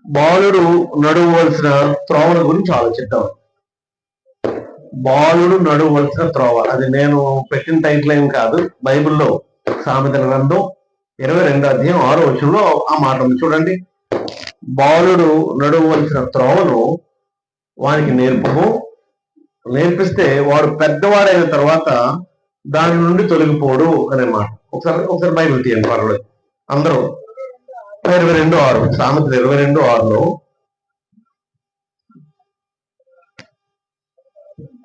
బాలుడు నడవవలసిన త్రోవల గురించి ఆలోచిద్దాం. బాలుడు నడవవలసిన త్రోవ, అది నేను పెట్టిన టైటిల్ ఏం కాదు. బైబిల్లో సామెతల గ్రంథం 22 అధ్యాయం 6 వచనంలో ఆ మాట ఉంది చూడండి. బాలుడు నడవవలసిన త్రోవను వానికి నేర్పిస్తే వాడు పెద్దవాడైన తర్వాత దాని నుండి తొలగిపోడు అనే మాట. ఒకసారి బైబిల్ తీయండి, పర్వాలేదు అందరూ. 22:6 సామెతలు 22:6లో.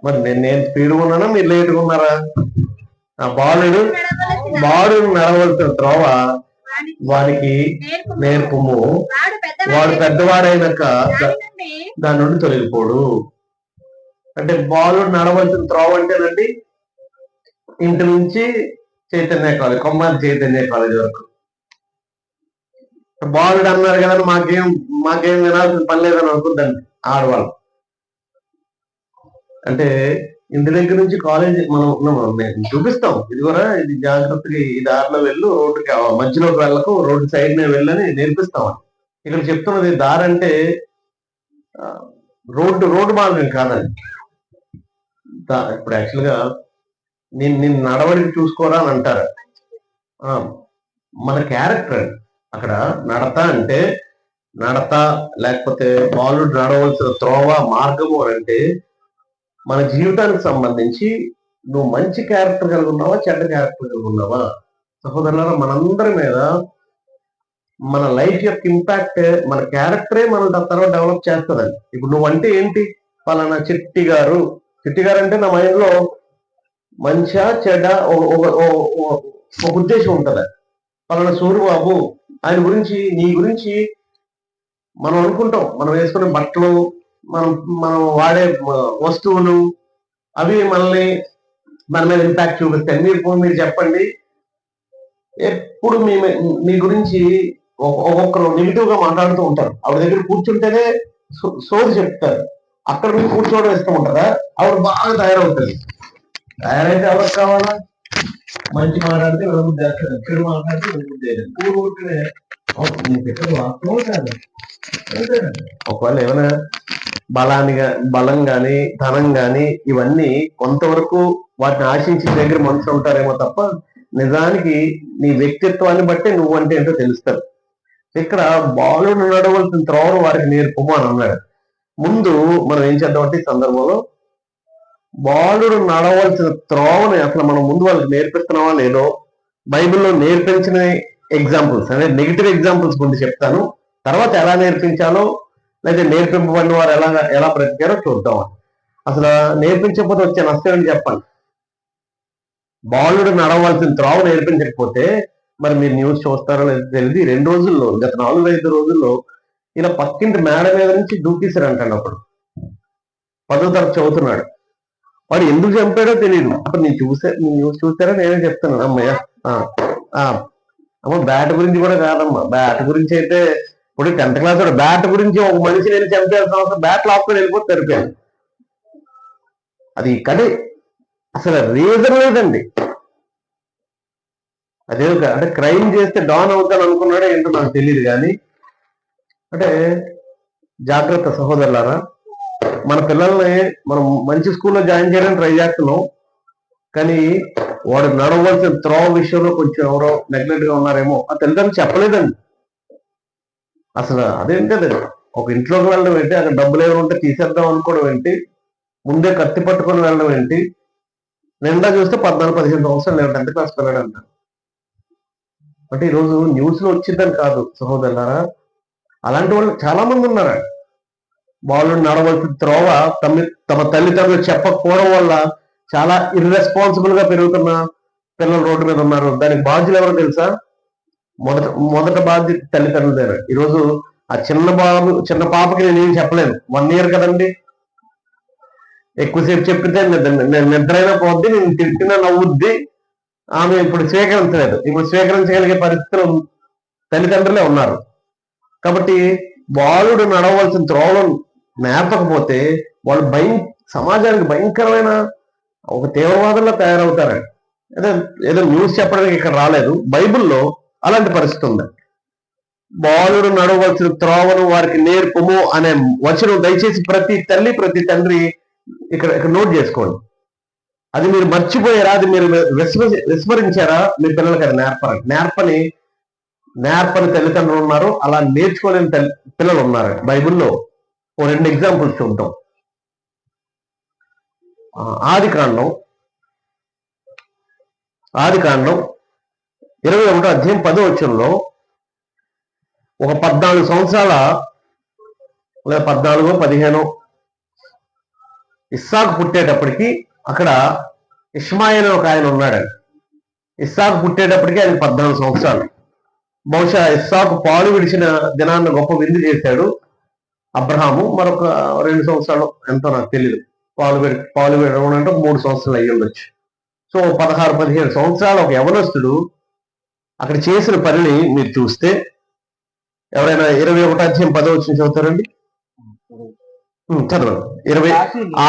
మరి నేను స్పీడ్గా ఉన్నానా, మీరు లేట్గా ఉన్నారా? ఆ బాలుడు నడవలసిన త్రోవ వానికి నేర్పుము, వాడు పెద్దవాడైనాక దాని నుండి తొలగిపోడు. అంటే బాలుడు నడవలసిన త్రోవ అంటేనండి, ఇంటి నుంచి చైతన్య కాలేజ్, కొమ్మాది చైతన్య కాలేజ్ వరకు. బాలుడు అన్నారు కదా, మాకేం వినాల్సిన పని లేదని అనుకుందండి ఆడవాళ్ళు. అంటే ఇంటి దగ్గర నుంచి కాలేజీ మనం చూపిస్తాం, ఇది కూడా ఇది జాగ్రత్తగా ఈ దారిలో వెళ్ళు, రోడ్డుకి మధ్యలోకి వెళ్ళకు, రోడ్డు సైడ్ నే వెళ్ళని నేర్పిస్తాం. ఇక్కడ చెప్తున్నది దారి అంటే రోడ్డు మార్గం కాదండి. ఇప్పుడు యాక్చువల్గా నిన్ను నడవడికి చూసుకోరా అని అంటారు. మన క్యారెక్టర్ అక్కడ నడత లేకపోతే బాలుడు నడవలసిన త్రోవ మార్గము అంటే మన జీవితానికి సంబంధించి నువ్వు మంచి క్యారెక్టర్ కలిగి ఉన్నావా, చెడ్డ క్యారెక్టర్ కలిగి ఉన్నావా? సహోదరులారా, మనందరి మీద మన లైఫ్ యొక్క ఇంపాక్ట్ మన క్యారెక్టరే మన తర్వాత డెవలప్ చేస్తుందండి. ఇప్పుడు నువ్వంటే ఏంటి? పలానా చిట్టి గారు అంటే నా మైండ్ లో మంచిగా చెడ్డ ఒక ఉద్దేశం ఉంటుంది. పలానా సూర్యబాబు, ఆయన గురించి నీ గురించి మనం అనుకుంటాం. మనం వేసుకునే బట్టలు, మనం వాడే వస్తువులు, అవి మనల్ని మన మీద ఇంపాక్ట్ చూపిస్తాయి. మీరు చెప్పండి, ఎప్పుడు మీ గురించి ఒక్కొక్కరు నెగిటివ్ గా మాట్లాడుతూ ఉంటారు. ఆవిడ దగ్గర కూర్చుంటేనే సోది చెప్తారు. అక్కడ మీరు కూర్చోవడం ఇష్టం ఉంటుందా? ఆవిడ బాగా తయారైతే ఎవరికి కావాలా? మంచి మాట్లాడితే వినబుద్ధి చేస్తారు, చెడు మాట్లాడితే వినబుద్ధి చేయలేదు. ఊరికే వాస్తవం కాదు. ఒకవేళ ఏమైనా బలం గాని ధనం గాని ఇవన్నీ కొంతవరకు వాటిని ఆశించి దగ్గర మనుషులు ఉంటారేమో తప్ప, నిజానికి నీ వ్యక్తిత్వాన్ని బట్టి నువ్వంటే ఏంటో తెలుస్తారు. ఇక్కడ బాలుడు నడవలసిన త్రోవను వారికి నేర్పము అని అన్నాడు. ముందు మనం ఏం చేద్దామంటే ఈ సందర్భంలో బాలుడు నడవలసిన త్రోవని అసలు మనం ముందు వాళ్ళకి నేర్పిస్తున్నావా లేదో బైబిల్లో నేర్పించిన ఎగ్జాంపుల్స్, అంటే నెగిటివ్ ఎగ్జాంపుల్స్ ముందు చెప్తాను. తర్వాత ఎలా నేర్పించాలో, లేదా నేర్పింపబడిన వారు ఎలా బ్రతికారో చూద్దాం. అసలు నేర్పించకపోతే వచ్చే నష్టం అని చెప్పండి. బాలుడు నడవలసిన త్రోవ నేర్పించకపోతే మరి మీరు న్యూస్ చూస్తారో లేదో తెలియదు. 2 రోజుల్లో, గత 4-5 రోజుల్లో ఇలా పక్కింటి మేడ మీద నుంచి దూకేశారంటాడు. అప్పుడు 10వ తరగతి చదువుతున్నాడు. వాడు ఎందుకు చంపాడో తెలియదు. అప్పుడు న్యూస్ చూసారా? నేనే చెప్తున్నాను. అమ్మయ్య అమ్మ, బ్యాట్ గురించి కూడా కాదమ్మా. బ్యాట్ గురించి అయితే ఇప్పుడు 10th క్లాస్ బ్యాట్ గురించి ఒక మనిషి నేను చంపేయాల్సిన అవసరం, బ్యాట్ లాక్కొని వెళ్ళిపోతే సరిపోయాను. అది ఇక్కడే అసలు రీజన్ లేదండి. అదే అంటే క్రైమ్ చేస్తే డాన్ అవుతాను అనుకున్నాడో ఏంటో నాకు తెలియదు. కానీ అంటే జాగ్రత్త సహోదరులారా, మన పిల్లల్ని మనం మంచి స్కూల్లో జాయిన్ చేయడానికి ట్రై చేస్తున్నాం. కానీ వాడు నడవలసిన త్రోవ విషయంలో కొంచెం ఎవరో నెగ్లెక్ట్ గా ఉన్నారేమో. ఆ తల్లిదండ్రులు చెప్పలేదండి. అసలు అదేంటది, ఒక ఇంట్లోకి వెళ్ళడం ఏంటి, అక్కడ డబ్బులు ఏమైనా ఉంటే తీసేద్దాం అనుకోవడం ఏంటి, ముందే కత్తి పట్టుకొని వెళ్ళడం ఏంటి? నిండా చూస్తే 14-15 సంవత్సరాలు 10th క్లాస్ పిల్లడు అంట. అంటే ఈరోజు న్యూస్ లో వచ్చిందని కాదు సహోదరులారా, అలాంటి వాళ్ళు చాలా మంది ఉన్నారు. వాళ్ళు నడవలసిన త్రోవ తమ తల్లిదండ్రులు చెప్పకపోవడం వల్ల చాలా ఇర్రెస్పాన్సిబుల్ గా పెరుగుతున్న పిల్లలు రోడ్డు మీద ఉన్నారు. దానికి బాధ్యులు ఎవరో తెలుసా? మొదట బాధ్యత తల్లిదండ్రులైన. ఈరోజు ఆ చిన్న పాపకి నేనేం చెప్పలేను, 1 year కదండి. ఎక్కువసేపు చెప్పితే నిద్రైనా పోద్ది, నేను తిట్టినా నవ్వుద్ది. ఆమె ఇప్పుడు స్వీకరించలేదు. ఇప్పుడు స్వీకరించగలిగే పరిస్థితులు తల్లిదండ్రులే ఉన్నారు. కాబట్టి బాలుడు నడవలసిన త్రోవలను నేర్పకపోతే వాళ్ళు సమాజానికి భయంకరమైన ఒక తీవ్రవాదంలో తయారవుతారండి. ఏదో న్యూస్ చెప్పడానికి ఇక్కడ రాలేదు, బైబిల్లో అలాంటి పరిస్థితి ఉంది. బాలుడు నడవలసిన త్రోవను వారికి నేర్పము అనే వచనం దయచేసి ప్రతి తల్లి ప్రతి తండ్రి ఇక్కడ నోట్ చేసుకోండి. అది మీరు మర్చిపోయారా, అది మీరు విస్మరించారా, మీ పిల్లలకి అది నేర్పని తల్లిదండ్రులు ఉన్నారు, అలా నేర్చుకోలేని పిల్లలు ఉన్నారు. బైబిల్లో ఓ 2 ఎగ్జాంపుల్స్ చూద్దాం. ఆదికాండం 21వ అధ్యాయం 10వ వచనంలో ఒక 14 సంవత్సరాల లేదా 14 15 ఇస్సాకు పుట్టేటప్పటికి అక్కడ ఇష్మాయేలు ఒక ఆయన ఉన్నాడండి. ఇస్సాకు పుట్టేటప్పటికి ఆయన 14 సంవత్సరాలు. బహుశా ఇస్సాకు పాలు విడిచిన దినాన్ని గొప్ప విందు చేశాడు అబ్రహాము. మరొక 2 సంవత్సరాలు ఎంతో నాకు తెలియదు. పాలు విడవడం అంటే 3 సంవత్సరాలు అయ్యి ఉండొచ్చు. సో 16-17 సంవత్సరాలు ఒక యవనస్తుడు అక్కడ చేసిన పనిని మీరు చూస్తే, ఎవరైనా 21వ అధ్యాయం 10వ వచనం చదువుతారండి? చదవండి.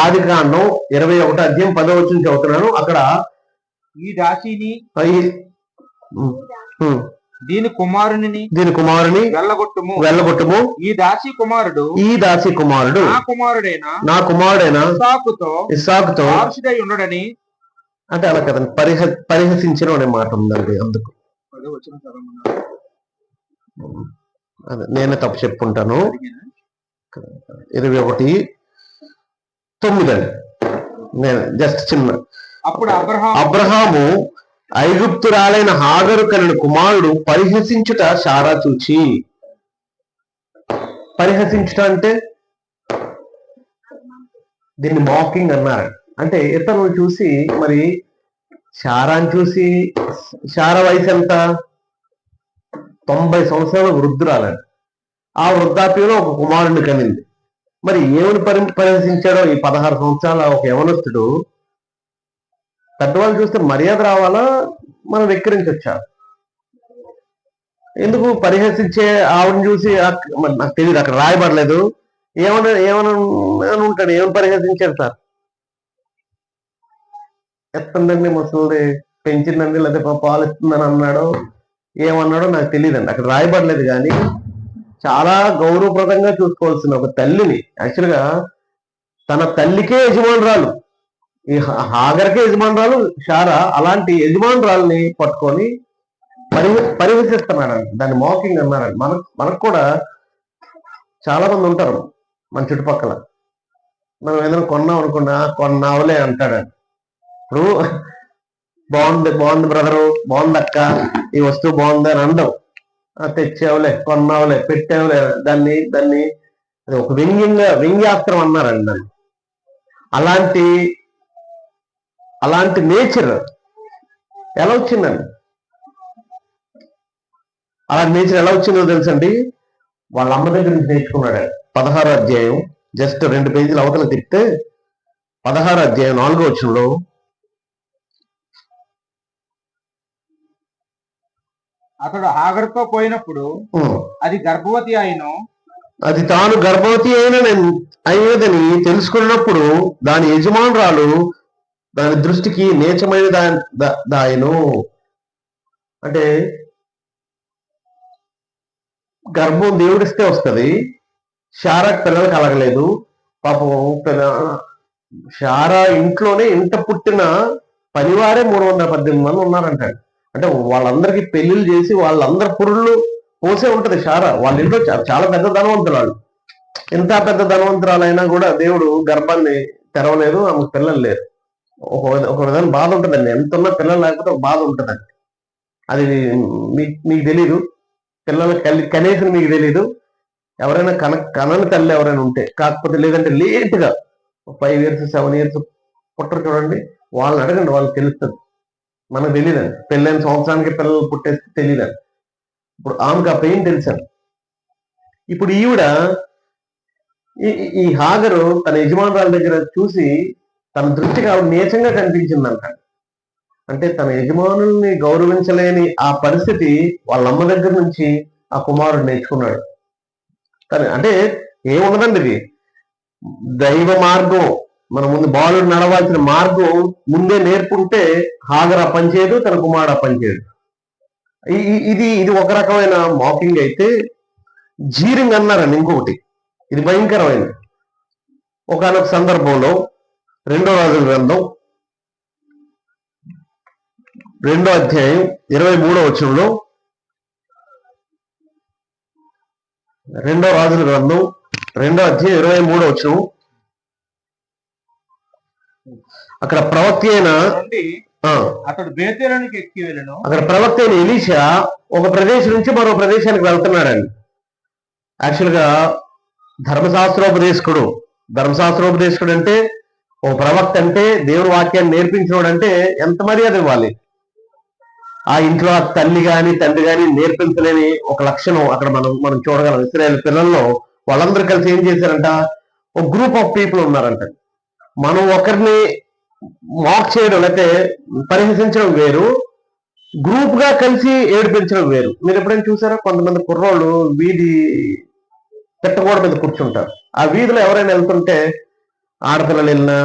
ఆదికాండం 21వ అధ్యాయం 10వ వచనం చదువుతున్నాను. అక్కడ ఈ దాసిని దీని కుమారుని వెళ్ళగొట్టుము. ఈ దాసి కుమారుడు నా కుమారుడైన ఇస్సాకుతో ఉండడని. అంటే అలా కదండి, పరిహసించడం అనే మాట ఉందండి. అందుకు అదే నేనే తప్పు చెప్పుకుంటాను. 21:9 అండి. నేను జస్ట్ చిన్న. అప్పుడు అబ్రహాము ఐగుప్తురాలైన హాగరు కనిన కుమారుడు పరిహసించుట శారా చూచి. పరిహసించుట అంటే దీన్ని మాకింగ్ అన్నారు. అంటే ఇతరులు చూసి, మరి శారాని చూసి, శారా వయసు ఎంత? 90 సంవత్సరాల వృద్ధురాలండి. ఆ వృద్ధాప్యంలో ఒక కుమారుడిని కనింది. మరి ఏమని పరిహసించాడో ఈ 16 సంవత్సరాల ఒక యవనస్తుడు. పెద్దవాళ్ళు చూస్తే మర్యాద రావాలా, మనం వెక్కిరించొచ్చా? ఎందుకు పరిహసించే ఆవిడని చూసి నాకు తెలియదు, అక్కడ రాయబడలేదు. ఏమని ఉంటాడు, ఏమని పరిహసించాడు సార్? ఎత్తందండి, ముసలిది పెంచిందండి, లేకపోతే పాలు ఇస్తుందని అన్నాడో ఏమన్నాడో నాకు తెలియదండి, అక్కడ రాయబడలేదు. కానీ చాలా గౌరవప్రదంగా చూసుకోవాల్సిన ఒక తల్లిని, యాక్చువల్గా తన తల్లికే యజమానురాలు, ఈ హాగర్కే యజమానురాలు శారా, అలాంటి యజమానురాల్ని పట్టుకొని పరిహసిస్తున్నాడు. దాన్ని మాకింగ్ అన్నారండి. మనకు కూడా చాలా మంది ఉంటారు మన చుట్టుపక్కల. మనం ఏదైనా కొన్నాం అనుకున్నా, కొన్నావులే అంటాడండి. ఇప్పుడు బాగుంది బ్రదరు, బాగుంది అక్క, ఈ వస్తువు బాగుంది అని అండవు. తెచ్చావులే, కొన్నావులే, పెట్టావులే, దాన్ని అది ఒక వ్యంగ్యాస్త్రం అన్నారండి దాన్ని. అలాంటి నేచర్ ఎలా వచ్చిందండి? అలాంటి నేచర్ ఎలా వచ్చిందో తెలుసండి? వాళ్ళ అమ్మ దగ్గర నుంచి నేర్చుకున్నాడు. 16వ అధ్యాయం జస్ట్ 2 పేజీలు అవతల తిప్పితే 16వ అధ్యాయం 4వ వచనంలో, అతడు హాగరుతో పోయినప్పుడు అది గర్భవతి అది తాను గర్భవతి అయినదని తెలుసుకున్నప్పుడు దాని యజమానురాలు దాని దృష్టికి నీచమైన దాయను. అంటే గర్భం దేవుడిస్తే వస్తుంది. శారాకు పిల్లలు కలగలేదు పాపం. శారా ఇంట్లోనే ఇంట పుట్టిన పనివారే 318 మంది ఉన్నారంట. అంటే వాళ్ళందరికీ పెళ్లిళ్ళు చేసి వాళ్ళందరి పురుళ్ళు పోసే ఉంటది శారా. వాళ్ళ ఇంట్లో చాలా పెద్ద ధనవంతురాలు. ఎంత పెద్ద ధనవంతురాలైనా కూడా దేవుడు గర్భాన్ని తెరవలేదు, ఆమెకు పిల్లలు లేరు. ఒక విధంగా బాధ ఉంటుందండి. ఎంత ఉన్నా పిల్లలు లేకపోతే ఒక బాధ ఉంటుందండి. అది మీకు తెలీదు, పిల్లలు కనీసం మీకు తెలీదు. ఎవరైనా కనని తల్లి ఎవరైనా ఉంటే, కాకపోతే లేదంటే లేట్గా 5 years 7 years పుట్టరు చూడండి, వాళ్ళని అడగండి, వాళ్ళకి తెలుస్తుంది. మనకు తెలియదండి. పెళ్ళైన సంవత్సరానికి పిల్లలు పుట్టేస్తే తెలియదండి. ఇప్పుడు ఆమెకు ఆ పెయిన్ తెలుసండి. ఇప్పుడు ఈవిడ ఈ హాగరు తన యజమానురాల దగ్గర చూసి తన దృష్టికి ఆవిడ నీచంగా కనిపించిందంట. అంటే తన యజమానుల్ని గౌరవించలేని ఆ పరిస్థితి వాళ్ళ అమ్మ దగ్గర నుంచి ఆ కుమారుడు నేర్చుకున్నాడు. అంటే ఏమున్నదండి, ఇది దైవ మార్గం. మన ముందు బాలుడు నడవాల్సిన మార్గం ముందే నేర్పుంటే హాగర్ ఆ పనిచేయదు, తన కుమారుడు ఆ పనిచేయడు. ఇది ఇది ఒక రకమైన మాకింగ్ అయితే, జీరింగ్ అన్నారండి ఇంకొకటి. ఇది భయంకరమైనది. ఒకనొక సందర్భంలో 2 రాజుల గ్రంథం 2వ అధ్యాయం 23వ వచనంలో, 2 రాజుల గ్రంథం 2వ అధ్యాయం 23వ వచనం, అక్కడ ప్రవక్త అయిన అతడు బేతేలునికి ఎక్కి వెళ్ళను. అక్కడ ప్రవక్త అయిన ఎలీషా ఒక ప్రదేశం నుంచి మరో ప్రదేశానికి వెళ్తున్నాడండి. యాక్చువల్ గా ధర్మశాస్త్రోపదేశకుడు అంటే, ఒక ప్రవక్త అంటే దేవుని వాక్యాన్ని నేర్పించినోడు అంటే ఎంత మర్యాద ఇవ్వాలి. ఆ ఇంట్లో తల్లి గాని తండ్రి గాని నేర్పించలేని ఒక లక్షణం అక్కడ మనం చూడగలం. ఇశ్రాయేల్ పిల్లల్లో వాళ్ళందరూ కలిసి ఏం చేశారంట, ఒక గ్రూప్ ఆఫ్ పీపుల్ ఉన్నారంట. మనం ఒకరిని మాక్ చేయడం లేకపోతే పరిహసించడం వేరు, గ్రూప్ గా కలిసి ఏడిపించడం వేరు. మీరు ఎప్పుడైనా చూసారా, కొంతమంది కుర్రోళ్ళు వీధి పెట్టగోడ మీద కూర్చుంటారు. ఆ వీధిలో ఎవరైనా వెళ్తుంటే, ఆడపిల్లలు వెళ్ళినా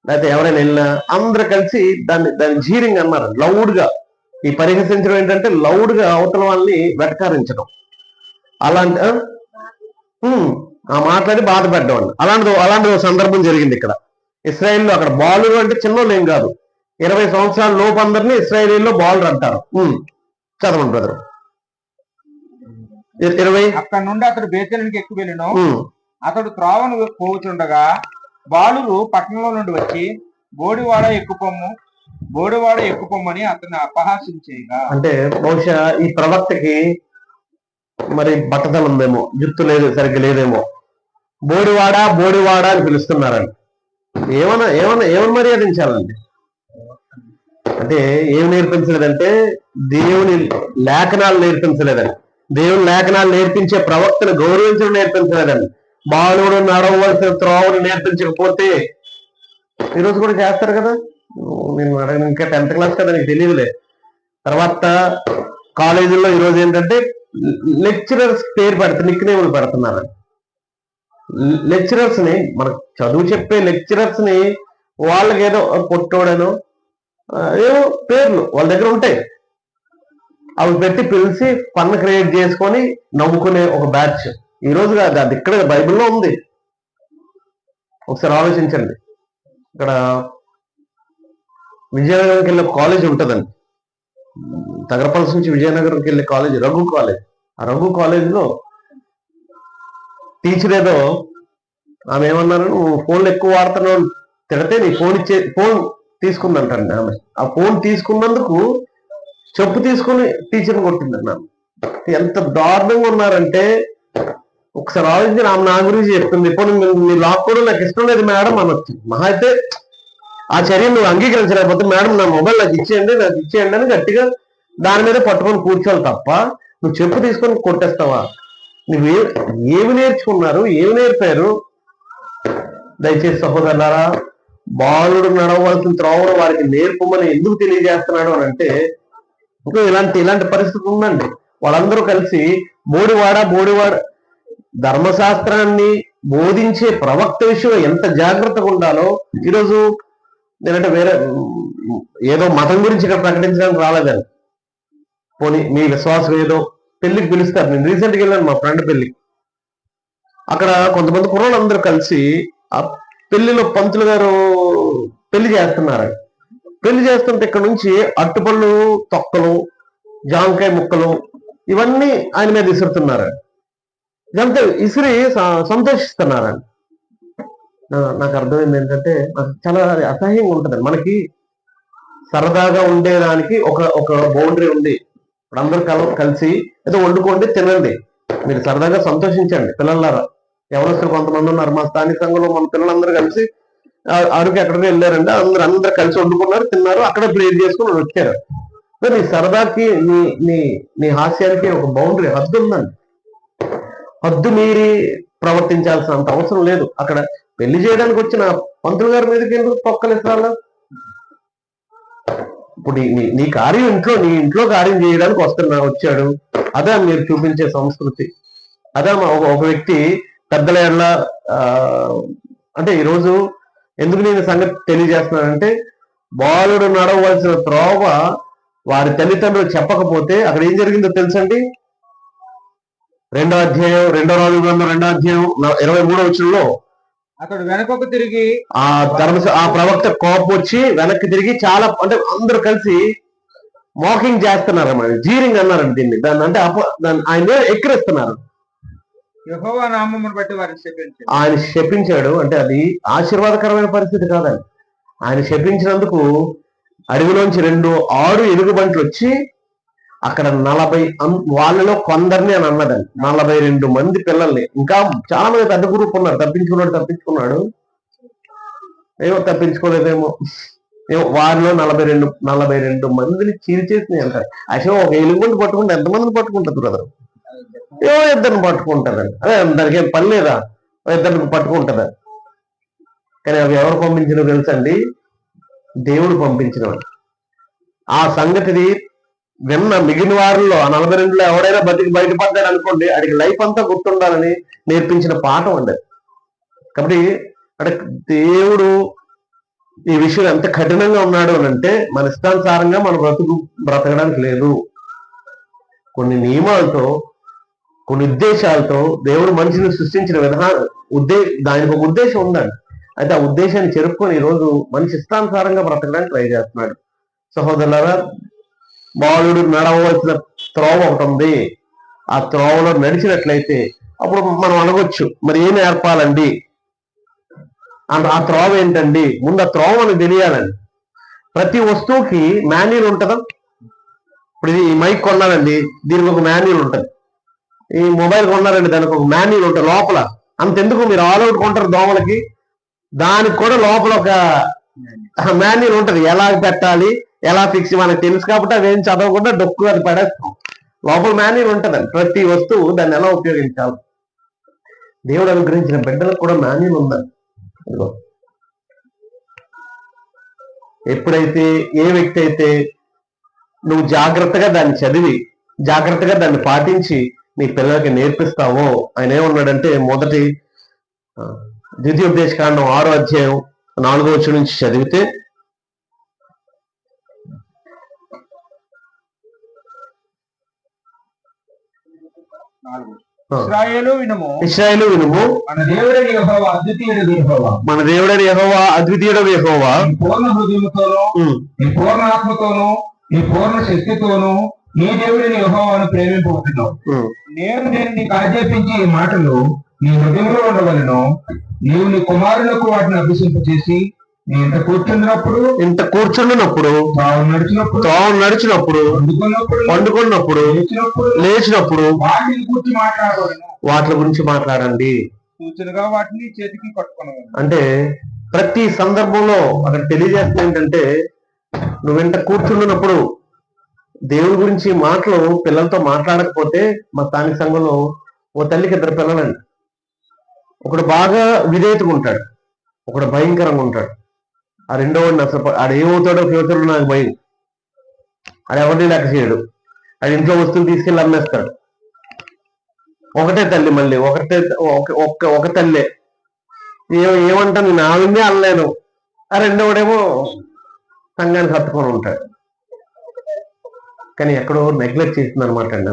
లేకపోతే ఎవరైనా వెళ్ళినా అందరూ కలిసి దాన్ని జీరింగ్ అన్నారు. లౌడ్ గా ఈ పరిహసించడం ఏంటంటే లౌడ్ గా అవతల వాళ్ళని వెటకారించడం, అలాంటి ఆ మాట్లాడి బాధ పెట్టడం. అలాంటి సందర్భం జరిగింది ఇక్కడ ఇశ్రాయేల్లో. అక్కడ బాలురు అంటే చిన్నోళ్ళు ఏం కాదు, 20 సంవత్సరాల లోపు అందరినీ ఇశ్రాయేలీల్లో బాలురు అంటారు. చదవండి బ్రదర్. 20. అక్కడ నుండి అతడు బేతేలునికి ఎక్కువ వెళ్ళను. అతడు త్రోవను పోవుచుండగా బాలురు పట్టణంలో నుండి వచ్చి బోడివాడ ఎక్కుపొమ్మని అతన్ని అపహాసించేగా. అంటే బహుశా ఈ ప్రవక్తకి మరి బట్టతలు ఉందేమో, జుత్తు లేదు, సరిగ్గా లేదేమో. బోడివాడ అని పిలుస్తున్నారండి. ఏమని మర్యాదించాలండి? అంటే ఏం నేర్పించలేదంటే దేవుని లేఖనాలు నేర్పించలేదండి. దేవుని లేఖనాలు నేర్పించే ప్రవక్తను గౌరవించడం నేర్పించలేదండి. బాలుడు నడవలసిన త్రోవను నేర్పించకపోతే, ఈరోజు కూడా చేస్తారు కదా. నేను ఇంకా 10th క్లాస్ కదా, నీకు తెలియదులే. తర్వాత కాలేజీల్లో ఈరోజు ఏంటంటే లెక్చరర్స్ పేరు పెడుతున్నారు, నిక్నేములు పెడుతున్నారు. లెక్చరర్స్ ని, మనకు చదువు చెప్పే లెక్చరర్స్ ని వాళ్ళకి ఏదో పొట్టోడనో ఏదో పేర్లు వాళ్ళ దగ్గర ఉంటాయి, అవి పెట్టి పిలిచి ఫన్ క్రియేట్ చేసుకొని నవ్వుకునే ఒక బ్యాచ్. ఈ రోజు కాదు, అది ఇక్కడ బైబిల్లో ఉంది. ఒకసారి ఆలోచించండి. ఇక్కడ విజయనగరంకి వెళ్ళే కాలేజ్ ఉంటుందండి, తగరపల్స్ నుంచి విజయనగరంకి వెళ్ళే కాలేజ్ రఘు కాలేజ్. ఆ రఘు కాలేజ్లో టీచర్ ఏదో ఆమె ఏమన్నారు, నువ్వు ఫోన్లు ఎక్కువ వాడుతున్నావు తిడితే నీ ఫోన్ తీసుకుందంటండి ఆమె. ఆ ఫోన్ తీసుకున్నందుకు చెప్పు తీసుకుని టీచర్ని కొట్టిందండి ఆమె. ఎంత దారుణంగా ఉన్నారంటే ఒకసారి ఆలోచించి ఆమె నా గురించి చెప్తుంది. ఇప్పుడు మీ లాక్ కూడా నాకు ఇష్టం లేదు మేడం అనొచ్చు. మహా అయితే ఆ చర్యను నువ్వు అంగీకరించలేకపోతే, మేడం నా మొబైల్ నాకు ఇచ్చేయండి అని గట్టిగా దాని మీద పట్టుకొని కూర్చోవాలి తప్ప నువ్వు చెప్పు తీసుకొని కొట్టేస్తావా? నువ్వు ఏమి నేర్చుకున్నారు, ఏమి నేర్పారు? దయచేసి సహోదరులారా, బాలుడు నడవలసిన త్రోవను వారికి నేర్పమని ఎందుకు తెలియజేస్తున్నాడు అని అంటే, ఇంకా ఇలాంటి పరిస్థితి ఉందండి. వాళ్ళందరూ కలిసి బోడివాడ ధర్మశాస్త్రాన్ని బోధించే ప్రవక్త విషయం ఎంత జాగ్రత్తగా ఉండాలో. ఈరోజు నేనంటే వేరే ఏదో మతం గురించి ఇక్కడ ప్రకటించడానికి రాలేదని, పోనీ మీ విశ్వాసం ఏదో పెళ్లికి పిలుస్తారు. నేను రీసెంట్గా వెళ్ళాను మా ఫ్రెండ్ పెళ్లికి. అక్కడ కొంతమంది కుర్రోళ్ళు అందరూ కలిసి ఆ పెళ్లిలో పంతులు గారు పెళ్లి చేస్తున్నారు. పెళ్లి చేస్తుంటే ఇక్కడ నుంచి అట్టుపళ్ళు తొక్కలు, జాంకాయ ముక్కలు ఇవన్నీ ఆయన మీద విసురుతున్నారు. ఇదంతా విసిరి సంతోషిస్తున్నారండి. నాకు అర్థమైంది ఏంటంటే, నాకు చాలా అసహ్యంగా ఉంటుందండి. మనకి సరదాగా ఉండేదానికి ఒక బౌండరీ ఉంది. ఇప్పుడు అందరూ కలిసి ఏదో వండుకోండి, తినండి, మీరు సరదాగా సంతోషించండి పిల్లలారా. ఎవరొస్తారు కొంతమంది ఉన్నారు మా స్థానిక సంఘంలో, మన పిల్లలందరూ కలిసి అడుగు ఎక్కడికి వెళ్ళారంటే అందరూ కలిసి వండుకున్నారు, తిన్నారు, అక్కడ ప్రేర్ చేసుకుని వచ్చారు. నీ సరదాకి నీ హాస్యానికి ఒక బౌండరీ, హద్దు ఉందండి. హద్దు మీరి ప్రవర్తించాల్సినంత అవసరం లేదు. అక్కడ పెళ్లి చేయడానికి వచ్చిన పంతులు గారి మీదకి ఎందుకు తొక్కలేసాల? ఇప్పుడు నీ కార్యం నీ ఇంట్లో కార్యం చేయడానికి వచ్చాడు. అదే మీరు చూపించే సంస్కృతి. అదే ఒక వ్యక్తి పెద్దల ఎడల అంటే ఈరోజు ఎందుకు నేను సంగతి తెలియజేస్తున్నానంటే, బాలుడు నడవలసిన త్రోవ వారి తల్లిదండ్రులు చెప్పకపోతే అక్కడ ఏం జరిగిందో తెలుసండి? 2వ అధ్యాయం 2వ రాజుల గ్రంథం 2వ అధ్యాయం 23వ వచనంలో అతడు వెనకకు తిరిగి ఆ ప్రవక్త కోపం వచ్చి వెనక్కి తిరిగి చాలా అంటే అందరూ కలిసి మోకింగ్ చేస్తున్నారు అన్నమాట, జీరింగ్ అన్నారండి దీన్ని. దాన్ని అంటే ఆయన ఎక్కిరిస్తున్నారు. యెహోవా నామమును బట్టి వారిని శపించాడు. ఆయన శపించాడు అంటే అది ఆశీర్వాదకరమైన పరిస్థితి కాదండి. ఆయన శపించినందుకు అడవిలోంచి 2 ఆడు ఎలుగుబంట్లు వచ్చి అక్కడ 40 వాళ్ళలో కొందరిని అని అన్నదండి. 42 మంది పిల్లల్ని, ఇంకా చాలా మంది పెద్ద గ్రూప్ ఉన్నారు. తప్పించుకున్నాడు ఏమో, తప్పించుకోలేదేమో, ఏమో వారిలో 42 మందిని చీల్చేసినాయి అంటారు. అసలు ఒక ఎలుగుబంటి పట్టుకుంటే ఎంతమందిని పట్టుకుంటుంది బ్రదర్? ఏమో ఇద్దరిని పట్టుకుంటుందండి. అదే దానికి ఏం పని లేదా, ఇద్దరిని పట్టుకుంటుందా? కానీ అవి ఎవరు పంపించినో తెలుసండి? దేవుడు పంపించిన. ఆ సంగతిది విన్న మిగిలిన వారిలో ఆ 42లో ఎవడైనా బయటపడ్డాడు అనుకోండి, అడిగి లైఫ్ అంతా గుర్తుండాలని నేర్పించిన పాఠం అండి. కాబట్టి అంటే దేవుడు ఈ విషయం ఎంత కఠినంగా ఉన్నాడు అని అంటే, మన ఇష్టానుసారంగా మన బ్రతకడానికి లేదు. కొన్ని నియమాలతో, కొన్ని ఉద్దేశాలతో దేవుడు మనిషిని సృష్టించిన విధానం దానికి ఒక ఉద్దేశం ఉందండి. అయితే ఆ ఉద్దేశాన్ని చెరుపుకొని ఈరోజు మనిషి ఇష్టానుసారంగా బ్రతకడానికి ట్రై చేస్తున్నాడు. సహోదరులారా, బాలుడు నడవలసిన త్రోవ ఒకటి ఉంది. ఆ త్రోవలో నడిచినట్లయితే అప్పుడు మనం అనవచ్చు, మరి ఏం నేర్పాలండి? ఆ త్రోవ ఏంటండి? ముందు ఆ త్రోవ మనకు తెలియాలండి. ప్రతి వస్తువుకి మాన్యువల్ ఉంటుందా? ఇప్పుడు ఇది మైక్ కొన్నారండి, దీనికి ఒక మాన్యువల్ ఉంటుంది. ఈ మొబైల్ కొన్నారండి, దానికి ఒక మాన్యువల్ ఉంటుంది లోపల. అంతెందుకు మీరు ఆల్ అవుట్ కొంటారు దోమలకి, దానికి కూడా లోపల ఒక మాన్యువల్ ఉంటుంది. ఎలా పెట్టాలి, ఎలా ఫిక్స్ మనకు తెలుసు కాబట్టి అవేం చదవకుండా డొక్కు అది పడేస్తాం. లోపల మాన్యువల్ ఉంటుందండి. ప్రతి వస్తువు దాన్ని ఎలా ఉపయోగించాలి. దేవుడు అనుగ్రహించిన బిడ్డలకు కూడా మాన్యువల్ ఉందండి. ఎప్పుడైతే ఏ వ్యక్తి అయితే నువ్వు జాగ్రత్తగా దాన్ని చదివి జాగ్రత్తగా దాన్ని పాటించి నీ పిల్లలకి నేర్పిస్తావో, ఆయన ఏమన్నాడంటే ద్వితీయోపదేశకాండం 6వ అధ్యాయం 4వ వచనం నుంచి చదివితే, ఇశ్రాయేలు వినుము, మన దేవుడైన యెహోవా అద్వితీయుడైన యెహోవా పూర్ణ హృదయముతోనూ, నీ పూర్ణ ఆత్మతోనూ, నీ పూర్ణ శక్తితోనూ నీ దేవుడిని యెహోవాను ప్రేమింపవలెను. నేను నీకు ఆజ్ఞాపించి ఈ మాటలు నీ హృదయంలో ఉండవలెను. నీవు నీ కుమారులకు వాటిని అభ్యసింపచేసి ఇంత కూర్చున్నప్పుడు తాను నడిచినప్పుడు పండుకున్నప్పుడు లేచినప్పుడు వాటి గురించి మాట్లాడండి. సూచనగా వాటిని చేతికి పట్టుకున్నాను. అంటే ప్రతి సందర్భంలో అక్కడ తెలియజేస్తుంది ఏంటంటే, నువ్వు ఇంత కూర్చున్నప్పుడు దేవుని గురించి మాటలు పిల్లలతో మాట్లాడకపోతే, మా స్థానిక సంఘంలో ఓ తల్లికి 2 పిల్లలండి. ఒకడు బాగా విధేయతగా ఉంటాడు, ఒకడు భయంకరంగా ఉంటాడు. ఆ రెండోవాడిని అసలు ఆడేమవుతాడో ఫ్యూచర్లో నాకు భయం. ఆడెవరిని లెక్క చేయడు. ఆడి ఇంట్లో వస్తువులు తీసుకెళ్ళి అమ్మేస్తాడు. ఒకటే తల్లి, మళ్ళీ ఒక తల్లే. ఏమంటా నేను ఆవిడ్నే అనలేను. ఆ రెండోవాడేమో సంఘానికి హత్తుకొని ఉంటాడు. కానీ ఎక్కడో నెగ్లెక్ట్ చేసింది అనమాట అండి.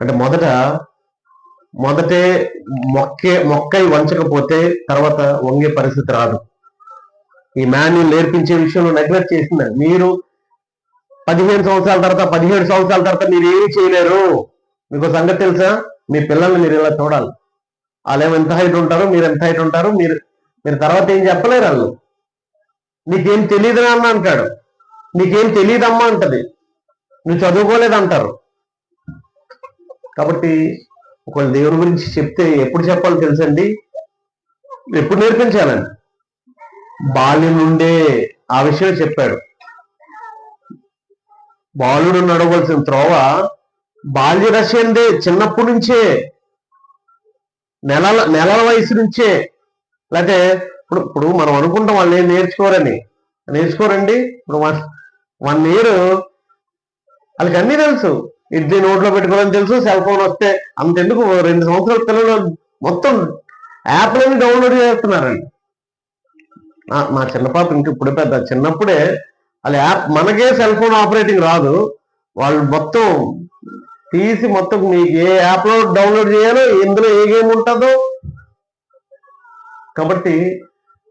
అంటే మొదటే మొక్కై వంచకపోతే తర్వాత వంగే పరిస్థితి రాదు. ఈ మాన్యువల్ నేర్పించే విషయంలో నెగ్లెక్ట్ చేసిందండి. మీరు 15 సంవత్సరాల తర్వాత 17 సంవత్సరాల తర్వాత మీరు ఏమీ చేయలేరు. మీకు సంగతి తెలుసా? మీ పిల్లల్ని మీరు ఇలా చూడాలి. వాళ్ళు ఎంత హైట్ ఉంటారు, మీరు ఎంత హైట్ ఉంటారు, మీరు తర్వాత ఏం చెప్పలేరు. వాళ్ళు నీకేం తెలియదు నాన్న అంటాడు, నీకేం తెలియదమ్మా అంటది, నువ్వు చదువుకోలేదంటారు. కాబట్టి ఒకవేళ దేవుని గురించి చెప్తే ఎప్పుడు చెప్పాలో తెలుసండి, ఎప్పుడు నేర్పించాలండి? బాల్యం నుండే ఆ విషయం చెప్పాడు. బాలుడు నడవలసిన త్రోవ బాల్య దశ అందే, చిన్నప్పటి నుంచే, నెలల వయసు నుంచే. లేకపోతే ఇప్పుడు మనం అనుకుంటాం వాళ్ళు ఏం నేర్చుకోరండి. ఇప్పుడు 1 year వాళ్ళకి అన్నీ తెలుసు. ఇడ్లీ నోట్లో పెట్టుకోవాలని తెలుసు, సెల్ ఫోన్ వస్తే అంతెందుకు 2 సంవత్సరాల పిల్లలు మొత్తం యాప్లన్నీ డౌన్లోడ్ చేస్తున్నారండి. మా చిన్న పాప ఇంక ఇప్పుడు పెద్ద, చిన్నప్పుడే వాళ్ళ యాప్ మనకే సెల్ ఫోన్ ఆపరేటింగ్ రాదు, వాళ్ళు మొత్తం తీసి మొత్తం మీకు ఏ యాప్ లో డౌన్లోడ్ చేయాలో, ఎందులో ఏ గేమ్ ఉంటుందో. కాబట్టి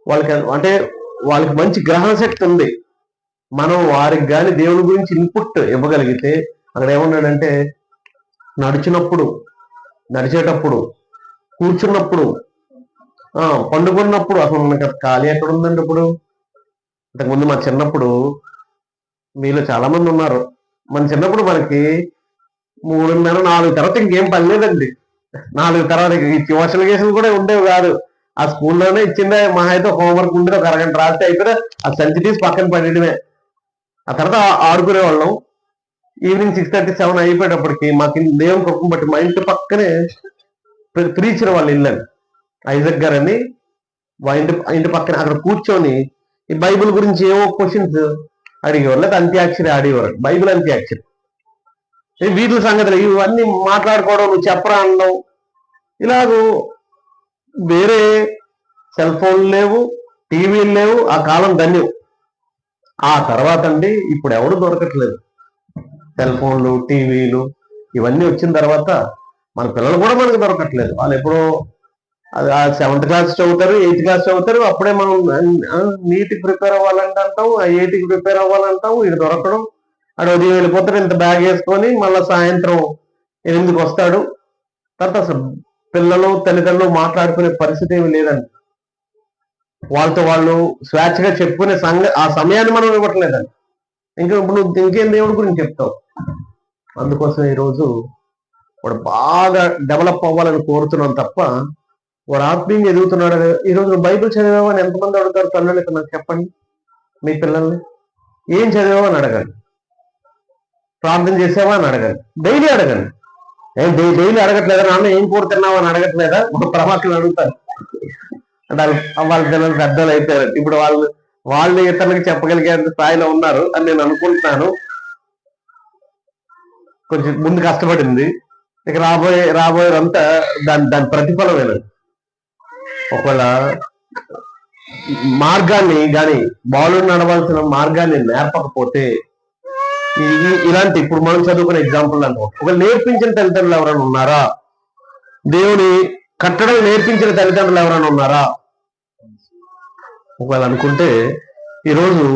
వాళ్ళకి మంచి గ్రహణ శక్తి ఉంది. మనం వారికి కానీ దేవుడి గురించి ఇన్పుట్ ఇవ్వగలిగితే, అక్కడ ఏమన్నాడంటే నడిచేటప్పుడు, కూర్చున్నప్పుడు, పండుకున్నప్పుడు, అసలు మనకి ఖాళీ ఎక్కడ ఉందండి ఇప్పుడు. ఇంతకుముందు మా చిన్నప్పుడు, మీలో చాలా మంది ఉన్నారు, మన చిన్నప్పుడు మనకి 3:30, 4 తర్వాత ఇంకేం పని లేదండి. 4 తర్వాత ఈ ట్యూషన్ కేసులు కూడా ఉండేవి కాదు. ఆ స్కూల్లోనే ఇచ్చిందే, మహా అయితే హోంవర్క్ ఉండేది, ఒక అరగంట రాస్తే అయిపోతే ఆ సంచి తీసి పక్కన పడేయడమే. ఆ తర్వాత ఆడుకునే వాళ్ళం. ఈవినింగ్ 6:30, 7 అయిపోయేటప్పటికి మాకు దేవుని కృపను బట్టి మా ఇంటి పక్కనే ప్రీచర్ వాళ్ళ ఇల్లండి, ఐజక్ గారని. ఇంటి పక్కన అక్కడ కూర్చొని ఈ బైబిల్ గురించి ఏవో క్వశ్చన్స్ అడిగేవారు, లేదా అంత్యాక్షరి ఆడేవారు, బైబిల్ అంత్యాక్షరి. వీటి సంగతులు ఇవన్నీ మాట్లాడుకోవడం, నువ్వు చెప్పరా అనడం. ఇలాగూ వేరే సెల్ ఫోన్లు లేవు, టీవీలు లేవు, ఆ కాలం ధన్యం. ఆ తర్వాత అండి ఇప్పుడు ఎవడు దొరకట్లేదు. సెల్ ఫోన్లు, టీవీలు ఇవన్నీ వచ్చిన తర్వాత మన పిల్లలు కూడా మనకు దొరకట్లేదు. వాళ్ళు ఎప్పుడో 7th క్లాస్ చదువుతారు, 8th క్లాస్ చదువుతారు, అప్పుడే మనం నీట్కి ప్రిపేర్ అవ్వాలంటాం, ఐఐటికి ప్రిపేర్ అవ్వాలంటాం. ఇది దొరకడం, అక్కడ ఉదయం వెళ్ళిపోతాడు, ఇంత బ్యాగ్ వేసుకొని మళ్ళీ సాయంత్రం 8కి వస్తాడు. తర్వాత అసలు పిల్లలు తల్లిదండ్రులు మాట్లాడుకునే పరిస్థితి ఏమి లేదండి. వాళ్ళతో వాళ్ళు స్వేచ్ఛగా చెప్పుకునే ఆ సమయాన్ని మనం ఇవ్వట్లేదండి. ఇప్పుడు నువ్వు ఇంకేం దేవుడి గురించి చెప్తావు. అందుకోసం ఈరోజు వాడు బాగా డెవలప్ అవ్వాలని కోరుతున్నాను తప్ప, వాడు ఆత్మీయంగా ఎదుగుతున్నాడు. ఈరోజు నువ్వు బైబిల్ చదివావా అని ఎంతమంది అడుగుతారు తల్లి? ఇక్కడ నాకు చెప్పండి, మీ పిల్లల్ని ఏం చదివావా అని అడగండి, ప్రార్థన చేసావా అని అడగండి, డైలీ అడగండి. డైలీ అడగట్లేదా? నాన్న ఏం కోరుతున్నావా అని అడగట్లేదా? ఒక ప్రవాకులు అడుగుతారు అంటే వాళ్ళ పిల్లలు పెద్దలు అయిపోయారు. ఇప్పుడు వాళ్ళు ఇతరులకు చెప్పగలిగే స్థాయిలో ఉన్నారు అని నేను అనుకుంటున్నాను. కొంచెం ముందు కష్టపడింది, ఇక రాబోయేదంతా దాని ప్రతిఫలమేనండి. ఒకవేళ మార్గాన్ని కానీ, బాలుడు నడవాల్సిన మార్గాన్ని నేర్పకపోతే, ఇలాంటి ఇప్పుడు మనం చదువుకునే ఎగ్జాంపుల్ అనుకో, ఒకవేళ నేర్పించిన తల్లిదండ్రులు ఎవరైనా ఉన్నారా? దేవుని కట్టడం నేర్పించిన తల్లిదండ్రులు ఎవరైనా ఉన్నారా? ఒకవేళ అనుకుంటే ఈరోజు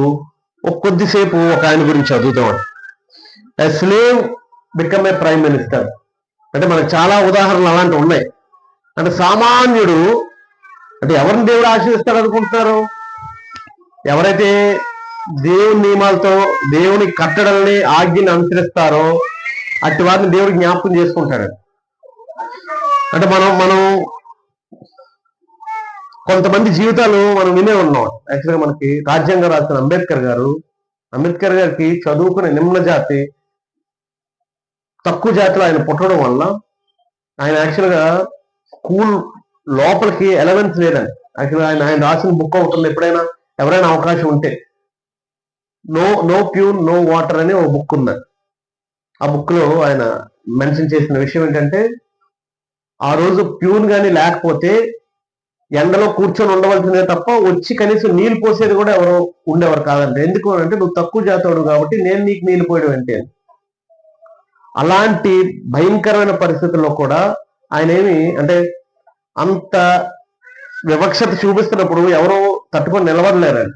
కొద్దిసేపు ఒక ఆయన గురించి చదువుతామండి. A slave become a prime minister. అంటే మనకు చాలా ఉదాహరణలు అలాంటివి ఉన్నాయి. అంటే సామాన్యుడు, అంటే ఎవరిని దేవుడు ఆశీర్వదిస్తాడు అనుకుంటున్నారు? ఎవరైతే దేవుని నియమాలతో, దేవుని కట్టడల్ని, ఆజ్ఞని అనుసరిస్తారో అట్టి వారిని దేవుడు జ్ఞాపకం చేసుకుంటాడు. అంటే మనం కొంతమంది జీవితాలు మనం వినే ఉన్నాం. యాక్చువల్గా మనకి రాజ్యాంగం రాసిన అంబేద్కర్ గారికి చదువుకునే నిమ్న జాతి, తక్కువ జాతిలో ఆయన పుట్టడం వల్ల ఆయన యాక్చువల్గా స్కూల్ లోపలికి ఎలవెన్స్ లేదండి. యాక్చువల్గా ఆయన రాసిన బుక్ అవుతుంది, ఎప్పుడైనా ఎవరైనా అవకాశం ఉంటే, నో ప్యూన్ నో వాటర్ అనే ఒక బుక్ ఉంది. ఆ బుక్ లో ఆయన మెన్షన్ చేసిన విషయం ఏంటంటే, ఆ రోజు ప్యూన్ కానీ లేకపోతే ఎండలో కూర్చొని ఉండవలసిందే తప్ప వచ్చి కనీసం నీళ్ళు పోసేది కూడా ఎవరు ఉండేవారు కాదంటే. ఎందుకు అంటే, నువ్వు తక్కువ జాతోడు కాబట్టి నేను నీకు నీళ్ళు పోయడం ఏంటి. అలాంటి భయంకరమైన పరిస్థితుల్లో కూడా ఆయన అంటే అంత వివక్షత చూపిస్తున్నప్పుడు ఎవరో తట్టుకొని నిలబడలేరండి.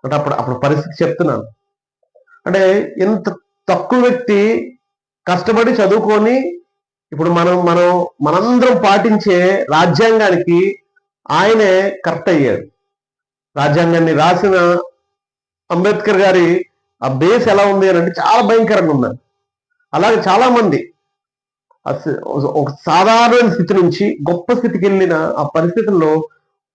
అంటే అప్పుడు పరిస్థితి చెప్తున్నాను. అంటే ఇంత తక్కువ వ్యక్తి కష్టపడి చదువుకొని ఇప్పుడు మనందరం పాటించే రాజ్యాంగానికి ఆయనే కరెక్ట్ అయ్యాడు. రాజ్యాంగాన్ని రాసిన అంబేద్కర్ గారి ఆ బేస్ ఎలా ఉంది అని అంటే చాలా భయంకరంగా ఉందండి. అలాగే చాలా మంది ఒక సాధారణ స్థితి నుంచి గొప్ప స్థితికి వెళ్ళిన ఆ పరిస్థితుల్లో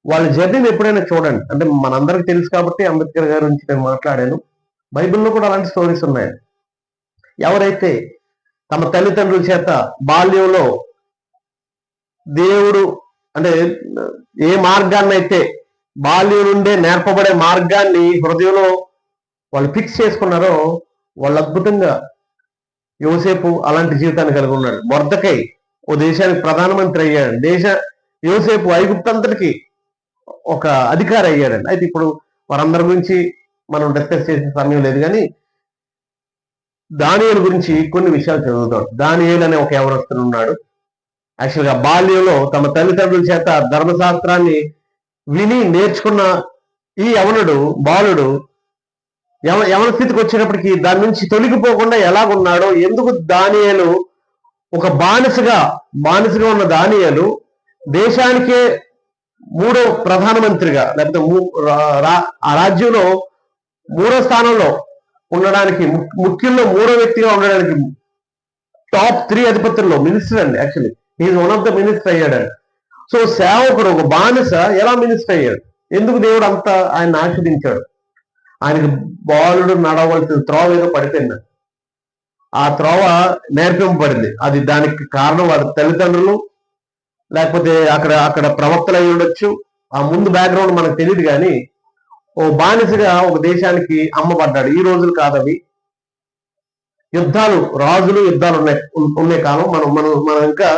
వాళ్ళ జర్నీని ఎప్పుడైనా చూడండి. అంటే మనందరికి తెలుసు కాబట్టి అంబేద్కర్ గారి గురించి నేను మాట్లాడాను. బైబిల్లో కూడా అలాంటి స్టోరీస్ ఉన్నాయి. ఎవరైతే తమ తల్లిదండ్రుల చేత బాల్యంలో దేవుడు అంటే ఏ మార్గాన్ని అయితే బాల్యం నుండే నేర్పబడే మార్గాన్ని హృదయంలో వాళ్ళు ఫిక్స్ చేసుకున్నారో వాళ్ళు అద్భుతంగా, యోసేపు అలాంటి జీవితాన్ని కలిగి ఉన్నాడు. మొర్దెకై ఓ దేశానికి ప్రధానమంత్రి అయ్యాడు. యోసేపు ఐగుప్తంతటికి ఒక అధికారి అయ్యాడండి. అయితే ఇప్పుడు వారందరి గురించి మనం డిస్కస్ చేసే సమయం లేదు, కానీ దానియేలు గురించి కొన్ని విషయాలు చదువుతాం. దానియేలు అనే ఒక యవనస్తుడు ఉన్నాడు. యాక్చువల్గా బాల్యంలో తమ తల్లిదండ్రుల చేత ధర్మశాస్త్రాన్ని విని నేర్చుకున్న ఈ బాలుడు యవన స్థితికి వచ్చేటప్పటికి దాని నుంచి తొలగిపోకుండా ఎలాగున్నాడో, ఎందుకు దానియేలు ఒక బానిసగా ఉన్న దానియేలు దేశానికే 3వ ప్రధానమంత్రిగా, లేకపోతే ఆ రాజ్యంలో 3వ స్థానంలో ఉండడానికి, ముఖ్యంలో 3వ వ్యక్తిగా ఉండడానికి, టాప్ 3 అధిపతుల్లో మినిస్టర్ అండి. Actually is one of the minister అయ్యాడండి. సో సేవకుడు, ఒక బానిస ఎలా మినిస్టర్ అయ్యాడు? ఎందుకు దేవుడు అంత ఆయన ఆశ్రదించాడు? ఆయనకి బాలుడు నడవలసిన త్రోవ ఏదో పడిపోయింది. ఆ త్రోవ నేర్పింపబడింది. అది దానికి కారణం వారి తల్లిదండ్రులు, లేకపోతే అక్కడ ప్రవక్తలు అయి ఉండొచ్చు. ఆ ముందు బ్యాక్గ్రౌండ్ మనకు తెలియదు, కానీ ఓ బానిసగా ఒక దేశానికి అమ్మబడ్డాడు. ఈ రోజులు కాదవి, రాజులు యుద్ధాలు ఉండే కాలం. మనం ఇంకా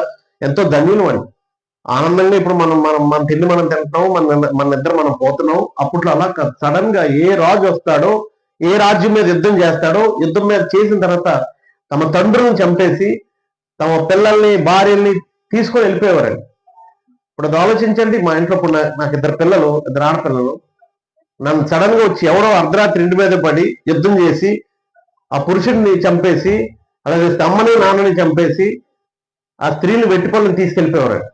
ఎంతో ధన్యులు అని ఆనందంగా ఇప్పుడు మన తిండి మనం తింటున్నాం, మన నిద్ర మనం పోతున్నాం. అప్పట్లో అలా సడన్ గా ఏ రాజు వస్తాడో, ఏ రాజ్యం మీద యుద్ధం చేస్తాడో, యుద్ధం మీద చేసిన తర్వాత తమ తండ్రులను చంపేసి తమ పిల్లల్ని, భార్యల్ని తీసుకొని వెళ్ళిపోయేవారండి. ఇప్పుడు అది ఆలోచించండి. మా ఇంట్లో ఇప్పుడు నాకు 2 ఆడపిల్లలు. నన్ను సడన్ గా వచ్చి ఎవరో అర్ధరాత్రి ఇంటి మీద పడి యుద్ధం చేసి ఆ పురుషుడిని చంపేసి, అలాగే అమ్మని నాన్నని చంపేసి ఆ స్త్రీని వెట్టి పనులను తీసుకెళ్ళిపోయేవారండి.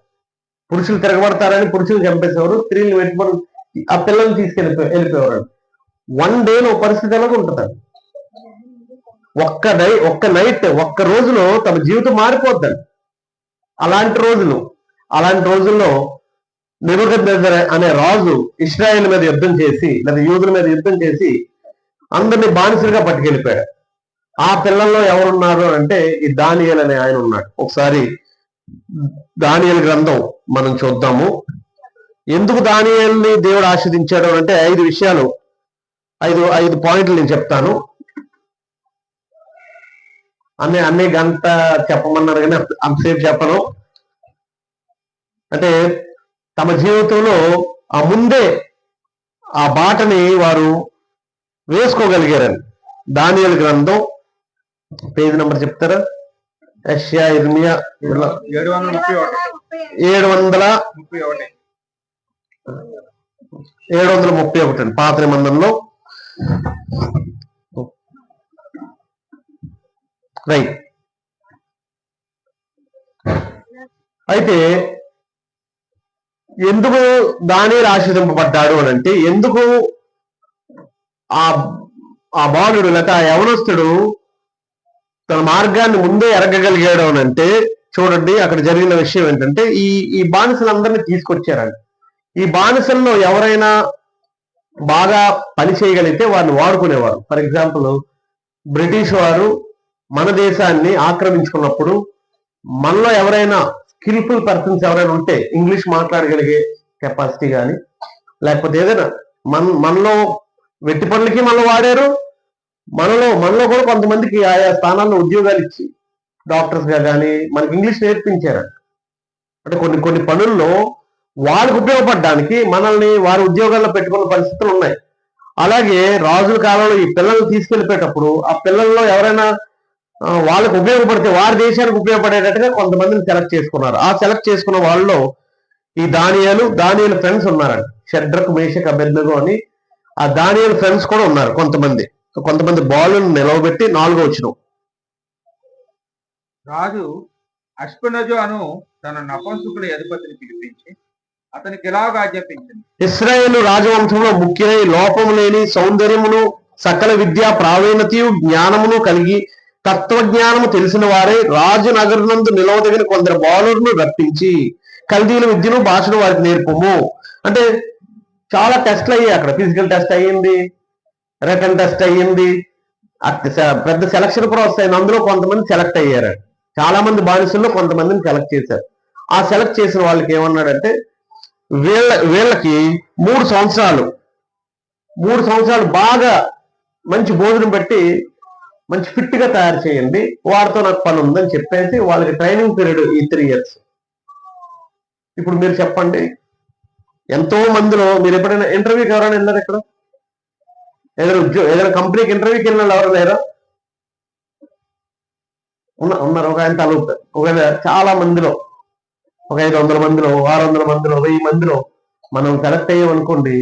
పురుషులు తిరగబడతారని పురుషులు చంపేసేవారు, స్త్రీలు వెట్టి పనులు ఆ పిల్లల్ని వెళ్ళిపోయేవారు. వన్ డేలో పరిస్థితి ఎలాగ ఉంటుందండి? ఒక్క నైట్, ఒక్క రోజులో తమ జీవితం మారిపోద్దండి. అలాంటి రోజుల్లో నెబుకద్నెజర్ అనే రాజు ఇశ్రాయేల్ మీద యుద్ధం చేసి, లేదా యూదుల మీద యుద్ధం చేసి అందరినీ బానిసలుగా పట్టుకెళ్ళిపోయాడు. ఆ పిల్లల్లో ఎవరున్నారు అంటే ఈ దానియేలు అనే ఆయన ఉన్నాడు. ఒకసారి దానియేలు గ్రంథం మనం చూద్దాము. ఎందుకు దానియేలుని దేవుడు ఆశీర్వదించాడు అంటే 5 విషయాలు, 5 పాయింట్లు నేను చెప్తాను. అన్ని గంట చెప్పమన్నారు, కానీ అంతసేపు చెప్పను. అంటే తమ జీవితంలో ఆ ముందే ఆ బాటని వారు వేసుకోగలిగారని. దానియేలు గ్రంథం పేజీ నెంబర్ చెప్తారా? యెషయా, ఇర్మియా 731 అండి, పాత నిబంధనలో. రైట్. అయితే ఎందుకు దానియేలు ఆశీర్వదింపబడ్డాడు అని అంటే, ఎందుకు ఆ బాలుడు లేక ఆ యవనస్తుడు తన మార్గాన్ని ముందే ఎరగగలిగాడు అని అంటే, చూడండి అక్కడ జరిగిన విషయం ఏంటంటే, ఈ బానిసలందరినీ తీసుకొచ్చారండి. ఈ బానిసల్లో ఎవరైనా బాగా పని చేయగలిగితే వారిని వాడుకునేవారు. ఫర్ ఎగ్జాంపుల్, బ్రిటిష్ వారు మన దేశాన్ని ఆక్రమించుకున్నప్పుడు మనలో ఎవరైనా స్కిల్ఫుల్ పర్సన్స్ ఎవరైనా ఉంటే, ఇంగ్లీష్ మాట్లాడగలిగే కెపాసిటీ కానీ, లేకపోతే ఏదైనా మనలో వెట్టి పనులకి మనలో వాడారు. మనలో కూడా కొంతమందికి ఆయా స్థానాల్లో ఉద్యోగాలు ఇచ్చి డాక్టర్స్ గా కానీ మనకి ఇంగ్లీష్ నేర్పించారు. అంటే కొన్ని పనుల్లో వాళ్ళకు ఉపయోగపడడానికి మనల్ని వారి ఉద్యోగాల్లో పెట్టుకున్న పరిస్థితులు ఉన్నాయి. అలాగే రాజుల కాలంలో ఈ పిల్లల్ని తీసుకెళ్ళిపోయేటప్పుడు ఆ పిల్లల్లో ఎవరైనా వాళ్ళకు ఉపయోగపడితే, వారి దేశానికి ఉపయోగపడేటట్టుగా కొంతమందిని సెలెక్ట్ చేసుకున్నారు. ఆ సెలెక్ట్ చేసుకున్న వాళ్ళలో ఈ దానియేలు ఫ్రెండ్స్ ఉన్నారండి. షడ్రకు, మేషక్, అబేద్నెగో అని ఆ దానియేలు ఫ్రెండ్స్ కూడా ఉన్నారు కొంతమంది బాలుని నిలవబెట్టి 4వ వచనం. రాజు అష్పెనజు అను తన నపుంసకుల అధిపతిని పిలిపించి అతనికి ఇలాగ ఆజ్ఞాపించింది: ఇశ్రాయేలు రాజవంశంలో ముఖ్యమై లోపము లేని సౌందర్యమును, సకల విద్యా ప్రావీణ్యతయు, జ్ఞానమును కలిగి తత్వజ్ఞానము తెలిసిన వారే రాజు నగరునందు నిలవదగిన కొందరు బాలులను రప్పించి కల్దీల విద్యను, భాషను వారికి నేర్పము. అంటే చాలా టెస్ట్లు అయ్యాయి అక్కడ. ఫిజికల్ టెస్ట్ అయ్యింది, రిటర్న్ టెస్ట్ అయ్యింది, పెద్ద సెలక్షన్ ప్రాసెస్ అయింది. అందులో కొంతమంది సెలెక్ట్ అయ్యారు. చాలా మంది బానిసల్లో కొంతమందిని సెలెక్ట్ చేశారు. ఆ సెలెక్ట్ చేసిన వాళ్ళకి ఏమన్నాడంటే, వీళ్ళకి 3 సంవత్సరాలు బాగా మంచి భోజనం పెట్టి మంచి ఫిట్ గా తయారు చేయండి, వారితో నాకు పని ఉందని చెప్పేసి వాళ్ళకి ట్రైనింగ్ పీరియడ్ ఈ 3 years. ఇప్పుడు మీరు చెప్పండి, ఎంతో మందిలో మీరు ఎప్పుడైనా ఇంటర్వ్యూకి ఎవరైనా వెళ్ళారు? ఇక్కడ ఏదైనా కంపెనీకి ఇంటర్వ్యూకి వెళ్ళిన వాళ్ళు ఎవరు లేరా? ఉన్నారు. ఒక ఆయన తలుపుతారు. ఒకవేళ చాలా మందిలో ఒక 500 మందిలో 600 మందిలో 1000 మందిలో మనం సెలెక్ట్ అయ్యామనుకోండి,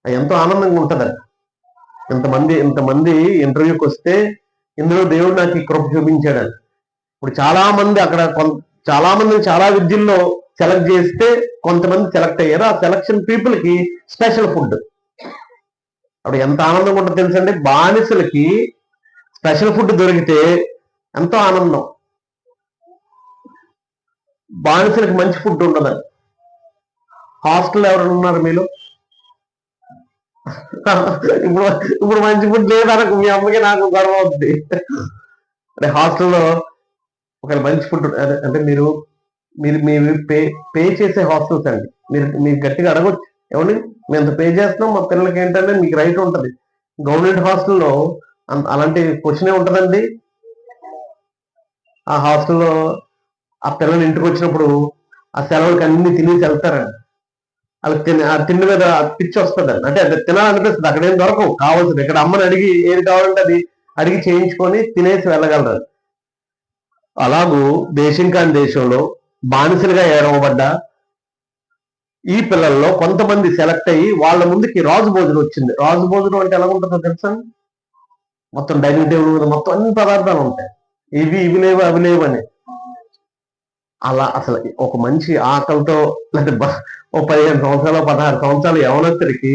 ఎంతో ఆనందంగా ఉంటుందండి. ఇంతమంది ఇంటర్వ్యూకి వస్తే ఇందులో దేవుడు నాకు ఈ కృప చూపించాడని. ఇప్పుడు చాలా మంది అక్కడ చాలా మందిని చాలా విద్యల్లో సెలెక్ట్ చేస్తే కొంతమంది సెలెక్ట్ అయ్యారు. ఆ సెలక్షన్ పీపుల్ కి స్పెషల్ ఫుడ్. అప్పుడు ఎంత ఆనందంగా ఉంటుందో తెలుసండి. బానిసలకి స్పెషల్ ఫుడ్ దొరికితే ఎంతో ఆనందం. బానిసలకి మంచి ఫుడ్ ఉండదండి. హాస్టల్ ఎవరైనా ఉన్నారు మీలో? ఇప్పుడు మంచి ఫుడ్ లేదనకు మీ అమ్మకి నాకు గొడవ అవుతుంది. అంటే హాస్టల్లో ఒకవేళ మంచి ఫుడ్ అంటే మీరు మీరు మీరు పే చేసే హాస్టల్స్ అండి. మీరు గట్టిగా అడగొచ్చు, ఏమండి మేము ఎంత పే చేస్తున్నాం మా పిల్లలకి ఏంటంటే మీకు రైట్ ఉంటుంది. గవర్నమెంట్ హాస్టల్లో అలాంటి క్వశ్చనే ఉంటుందండి. ఆ హాస్టల్లో ఆ పిల్లలు ఇంటికి వచ్చినప్పుడు ఆ సెలవులకి అన్ని తినేసి వెళ్తారండి. వాళ్ళకి ఆ తిండి మీద పిచ్చి వస్తుందండి. అంటే అది తినాలనిపిస్తుంది. అక్కడ ఏం దొరకవు కావాల్సింది. ఇక్కడ అమ్మని అడిగి ఏది కావాలంటే అది అడిగి చేయించుకొని తినేసి వెళ్ళగలరు. అలాగూ దేశం కాని దేశంలో బానిసలుగా ఏడవబడ్డ ఈ పిల్లల్లో కొంతమంది సెలెక్ట్ అయ్యి వాళ్ళ ముందుకి రాజు భోజనం వచ్చింది. రాజు భోజనం అంటే ఎలా ఉంటుందో తెలుసా? మొత్తం డైనింగ్ టేబుల్ మీద మొత్తం అన్ని పదార్థాలు ఉంటాయి. ఇవి లేవు అవి లేవు అని. అలా అసలు ఒక మంచి ఆకలితో అంటే ఓ 15 సంవత్సరాలు 16 సంవత్సరాలు యవనస్తుడికి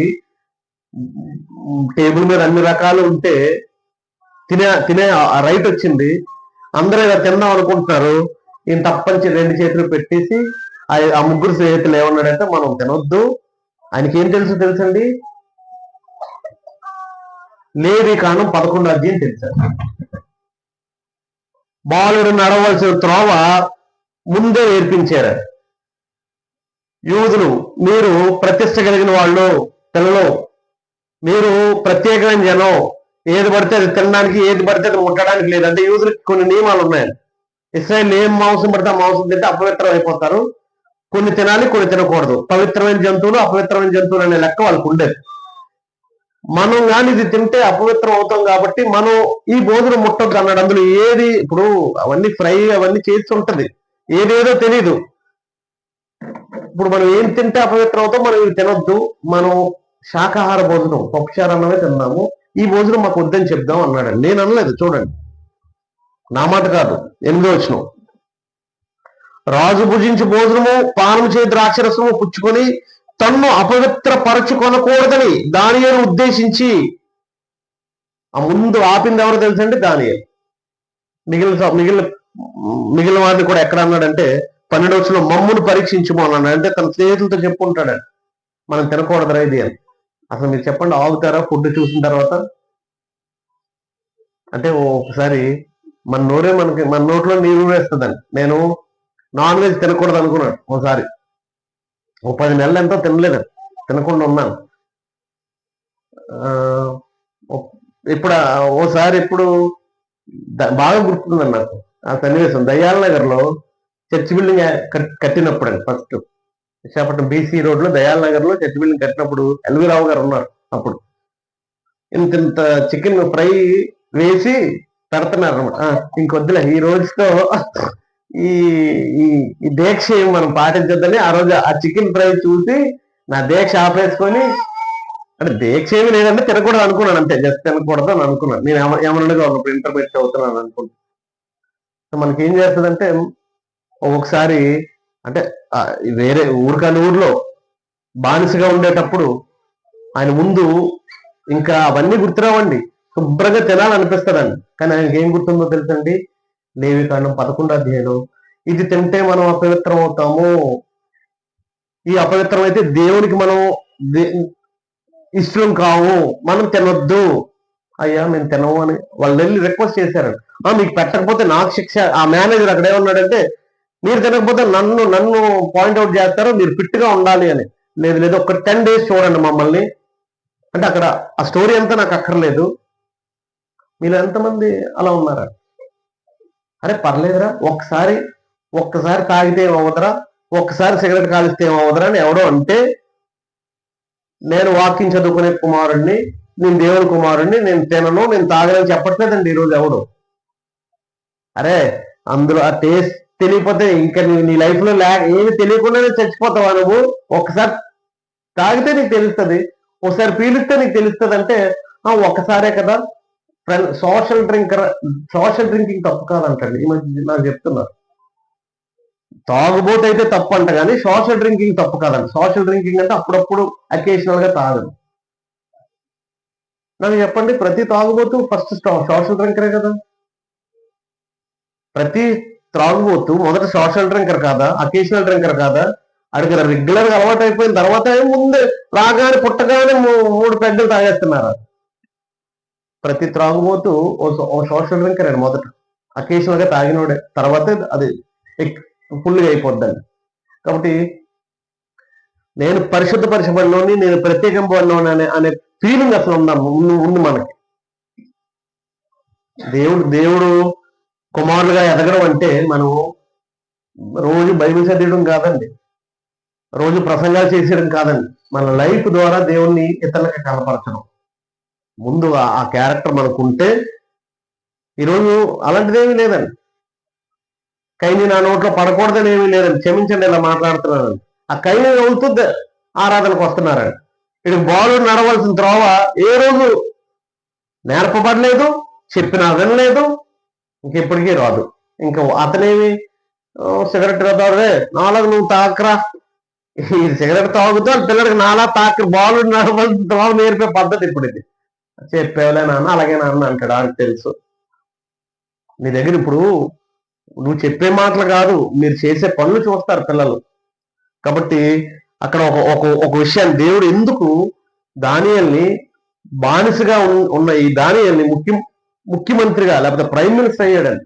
టేబుల్ మీద అన్ని రకాలు ఉంటే తినే రైట్ వచ్చింది. అందరూ ఇలా తిందాం అనుకుంటున్నారు. ఈయన తప్పని 2 చేతులు పెట్టేసి ఆ ముగ్గురు స్నేహితులు ఏమన్నాడంటే మనం తినొద్దు. ఆయనకి ఏం తెలుసండి? లేవికాండం 11వ అధ్యాయం తెలుసండి. బాలుడు నడవలసిన త్రోవ ముందే నేర్పించారు. యూదులు మీరు ప్రతిష్ట కలిగిన వాళ్ళు, పిల్లలు మీరు ప్రత్యేకమైన జనం, ఏది పడితే అది తినడానికి ఏది పడితే అది ముట్టడానికి లేదంటే యూదులకి కొన్ని నియమాలు ఉన్నాయి. ఇస్రాయేల్ ఏం మాంసం పడితే ఆ మాంసం తింటే అపవిత్రం అయిపోతారు. కొన్ని తినాలి, కొన్ని తినకూడదు. పవిత్రమైన జంతువులు అపవిత్రమైన జంతువులు అనే లెక్క వాళ్ళకు ఉండేది. మనం కానీ ఇది తింటే అపవిత్రం అవుతాం కాబట్టి మనం ఈ భోజనం ముట్టొద్దు అన్నాడు. అందులో ఏది ఇప్పుడు అవన్నీ ఫ్రై అవన్నీ చేసి ఉంటది, ఏదేదో తెలీదు. ఇప్పుడు మనం ఏం తింటే అపవిత్రం అవుతాం, మనం ఇది తినొద్దు, మనం శాకాహార భోజనం పప్పుచారన్నమే తిన్నాము, ఈ భోజనం మాకు వద్దని చెప్దాం అన్నాడండి. నేను అనలేదు, చూడండి నా మాట కాదు. 8వ వచనం, రాజు భుజించి భోజనము పానం చేతి ద్రాక్షరసము పుచ్చుకొని తన్ను అపవిత్ర పరచుకొనకూడదని దానియేలు ఉద్దేశించి ఆ ముందు ఆపింది ఎవరో తెలుసండి? దానియేలు. మిగిలిన వారిని కూడా ఎక్కడ అన్నాడంటే 12వ వచనంలో మమ్మును పరీక్షించుము అన్నాడు. అంటే తన స్నేహితులతో చెప్పుకుంటాడు మనం తినకూడదురా ఇది అని. అసలు మీరు చెప్పండి, ఆగుతారా ఫుడ్ చూసిన తర్వాత? అంటే ఒకసారి మన నోట్లో నీరు వేస్తుందండి. నేను నాన్ వెజ్ తినకూడదు అనుకున్నాను ఒకసారి. 10 నెలలు ఎంతో తినకుండా ఉన్నాను. ఇప్పుడు బాగా గుర్తుందండి నాకు ఆ సన్నివేశం. దయాల్ నగర్ లో చర్చ్ బిల్డింగ్ కట్టినప్పుడు అండి, ఫస్ట్ విశాఖపట్నం బీసీ రోడ్ లో దయాల్ నగర్ లో చర్చ్ బిల్డింగ్ కట్టినప్పుడు ఎల్వి రావు గారు ఉన్నారు. అప్పుడు ఇంత చికెన్ ఫ్రై వేసి పెడుతున్నారు అనమాట. ఇంకొద్దులే ఈ రోజుతో ఈ ఈ దీక్ష మనం పాటించొద్దని ఆ రోజు ఆ చికెన్ ఫ్రై చూసి నా దీక్ష ఆపేసుకొని, అంటే దీక్ష ఏమి లేదంటే తినకూడదు అనుకున్నాను అంతే, జస్ట్ తినకూడదు అని అనుకున్నాను. నేను ఏమన్నాడుగా ఉన్నప్పుడు ఇంటర్మీడియట్ అవుతున్నాను అనుకుంటున్నాను. మనకి ఏం చేస్తుందంటే ఒక్కొక్కసారి అంటే వేరే ఊరికాని ఊర్లో బానిసగా ఉండేటప్పుడు ఆయన ముందు ఇంకా అవన్నీ గుర్తురావండి, శుభ్రంగా తినాలనిపిస్తుందండి. కానీ ఆయనకి ఏం గుర్తుందో తెలుసండి? లేవికాండం 11వ అధ్యాయం, ఇది తింటే మనం అపవిత్రం అవుతాము, ఈ అపవిత్రం అయితే దేవునికి మనం ఇష్టం కావు, మనం తినొద్దు. అయ్యా మేము తినము అని వాళ్ళు వెళ్ళి రిక్వెస్ట్ చేశారండి. మీకు పెట్టకపోతే నాకు శిక్ష. ఆ మేనేజర్ అక్కడ ఏమన్నాడంటే మీరు తినకపోతే నన్ను పాయింట్అవుట్ చేస్తారు, మీరు ఫిట్ గా ఉండాలి అని. లేదు ఒక 10 days చూడండి మమ్మల్ని అంటే. అక్కడ ఆ స్టోరీ అంతా నాకు అక్కర్లేదు. మీరు ఎంతమంది అలా ఉన్నారా? అరే పర్లేదురా, ఒక్కసారి తాగితే ఏమవుదరా, ఒక్కసారి సిగరెట్ కాలిస్తే ఏమవుదరా అని ఎవడో అంటే, నేను వాకింగ్ చదువుకునే కుమారుడిని, నేను దేవుని కుమారుడిని, నేను తినను, నేను తాగనని చెప్పట్లేదండి ఈరోజు ఎవడు. అరే అందులో ఆ టేస్ట్ తెలియకపోతే ఇంకా నీ లైఫ్ లో ఏమి తెలియకుండానే చచ్చిపోతావా నువ్వు? ఒకసారి తాగితే నీకు తెలుస్తుంది, ఒకసారి పీలిస్తే నీకు తెలుస్తుంది అంటే ఒక్కసారే కదా. సోషల్ డ్రింకింగ్ తప్పు కాదంటండి ఈ మధ్య నాకు చెప్తున్నారు. తాగుబోతు అయితే తప్పు అంట, కానీ సోషల్ డ్రింకింగ్ తప్పు కాదంట. సోషల్ డ్రింకింగ్ అంటే అప్పుడప్పుడు అకేషనల్ గా తాగదు. నాకు చెప్పండి, ప్రతి తాగుబోతు ఫస్ట్ సోషల్ డ్రింకరే కదా? ప్రతి త్రాగుబోతు మొదట సోషల్ డ్రింకర్ కాదా, అకేషనల్ డ్రింకర్ కాదా? అడిగిన రెగ్యులర్ గా అలవాటు అయిపోయిన తర్వాత ముందే రాగానే పుట్టగానే 3 పెద్దలు తాగేస్తున్నారు. ప్రతి త్రాగుబోతు ఓ సోషల్ డ్రింకర్ అండి మొదట, అకేషనల్ గా తాగినోడే, తర్వాత అది ఫుల్గా అయిపోద్దండి. కాబట్టి నేను పరిశుద్ధపరచబడినోని, నేను ప్రత్యేకింపబడినోని అనే ఫీలింగ్ అసలు ఉంది మనకి. దేవుడు కుమారులుగా ఎదగడం అంటే మనం రోజు బైబిల్ చదివడం కాదండి, రోజు ప్రసంగాలు చేసేయడం కాదండి, మన లైఫ్ ద్వారా దేవుణ్ణి ఇతరులకు కనపరచడం. ముందు ఆ క్యారెక్టర్ మనకు ఉంటే, ఈరోజు అలాంటిదేమీ లేదండి. కైని నా నోట్లో పడకూడదని ఏమీ లేదండి, క్షమించండి ఇలా మాట్లాడుతున్నానండి. ఆ కైని అవుతుంది ఆరాధనకు వస్తున్నారండి. ఇది బాలు నడవలసిన త్రోవ ఏ రోజు నేర్పబడలేదు, చెప్పినా వినలేదు, ఇంకెప్పటికీ రాదు. ఇంకా అతనేమి సిగరెట్ తాగుదే నాలుగు నువ్వు తాకరా, ఈ సిగరెట్ తాగుతూ పిల్లడికి నాలా తాక బాలు నడవలసిన త్రోవ నేర్పే పద్ధతి ఇప్పుడు ఇది. చెప్పేవలే నాన్న, అలాగే నాన్న అంటాడు, ఆడికి తెలుసు. నీ దగ్గర ఇప్పుడు నువ్వు చెప్పే మాటలు కాదు, మీరు చేసే పనులు చూస్తారు పిల్లలు. కాబట్టి అక్కడ ఒక విషయాన్ని దేవుడు ఎందుకు దానియేల్ని బానిసగా ఉన్న ఈ దానియేల్ని ముఖ్యమంత్రిగా లేకపోతే ప్రైమ్ మినిస్టర్ అయ్యాడండి.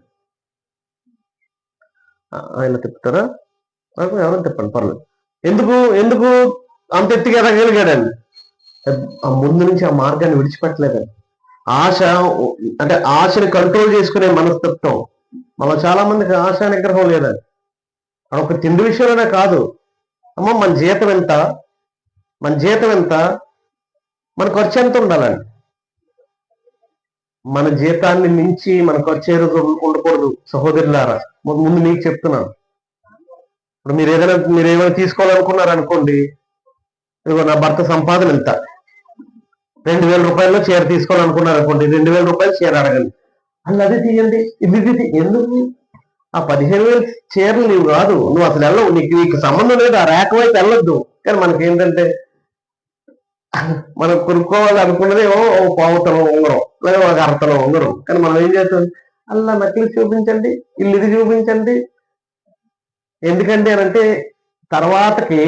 ఆయన చెప్తారా? ఎవరైనా చెప్పండి, పర్లేదు. ఎందుకు అంత ఎత్తుగా ఎదగలిగాడండి? ముందు నుంచి ఆ మార్గాన్ని విడిచిపెట్టలేదండి. ఆశని కంట్రోల్ చేసుకునే మనస్తత్వం మన చాలా మందికి ఆశా నిగ్రహం లేదండి. ఒక తిండి విషయంలోనే కాదు, అమ్మ మన జీతం ఎంత, మన ఖర్చు ఎంత ఉండాలండి. మన జీతాన్ని మించి మన ఖర్చు ఉండకూడదు సహోదరులారా. ముందు మీకు చెప్తున్నాను. ఇప్పుడు మీరేమైనా తీసుకోవాలనుకున్నారనుకోండి, ఇదిగో నా భర్త సంపాదన ఎంత, 2000 రూపాయల్లో చీర తీసుకోవాలనుకున్నారనుకోండి, 2000 రూపాయలు చీర అడగండి, అది తీయండి, ఇది ఎందుకు? ఆ 15,000 చీరలు నీవు కాదు, నువ్వు అసలు వెళ్ళవు, నీకు సంబంధం లేదు, ఆ రేఖ వైపు వెళ్ళొద్దు. కానీ మనకేంటంటే మనం కొనుక్కోవాలి అనుకున్నది ఓ పావుతనం ఉంగరం లేదా ఒక అరతనం ఉంగరం, కానీ మనం ఏం చేస్తాం, అలా నకిలీ చూపించండి, ఇది చూపించండి. ఎందుకంటే అంటే తర్వాతకి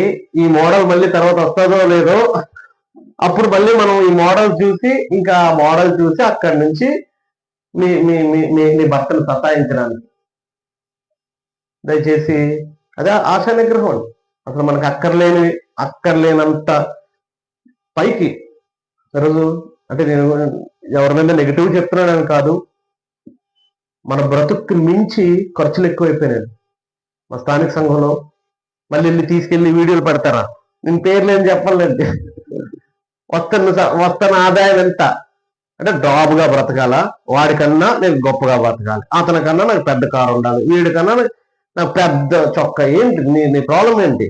ఈ మోడల్ మళ్ళీ తర్వాత వస్తుందో లేదో, అప్పుడు మళ్ళీ మనం ఈ మోడల్ చూసి ఇంకా ఆ మోడల్ చూసి అక్కడి నుంచి మీ భర్తను సతాయించడానికి. దయచేసి అదే ఆశా నిగ్రహం. అసలు మనకు అక్కర్లేనంత పైకి ఈరోజు అంటే నేను ఎవరి మీద నెగిటివ్ చెప్తున్నానని కాదు, మన బ్రతుక్కి మించి ఖర్చులు ఎక్కువైపోయినాయి. మా స్థానిక సంఘంలో మళ్ళీ తీసుకెళ్లి వీడియోలు పెడతారా, నేను పేర్లు ఏం చెప్పాలంటే వస్తున్న ఆదాయం ఎంత అంటే డ్రాబ్గా బ్రతకాల, వాడికన్నా నేను గొప్పగా బ్రతకాలి, అతనికన్నా నాకు పెద్ద కారు ఉండాలి, వీడికన్నా నాకు పెద్ద చొక్కా. ఏంటి నీ ప్రాబ్లం ఏంటి?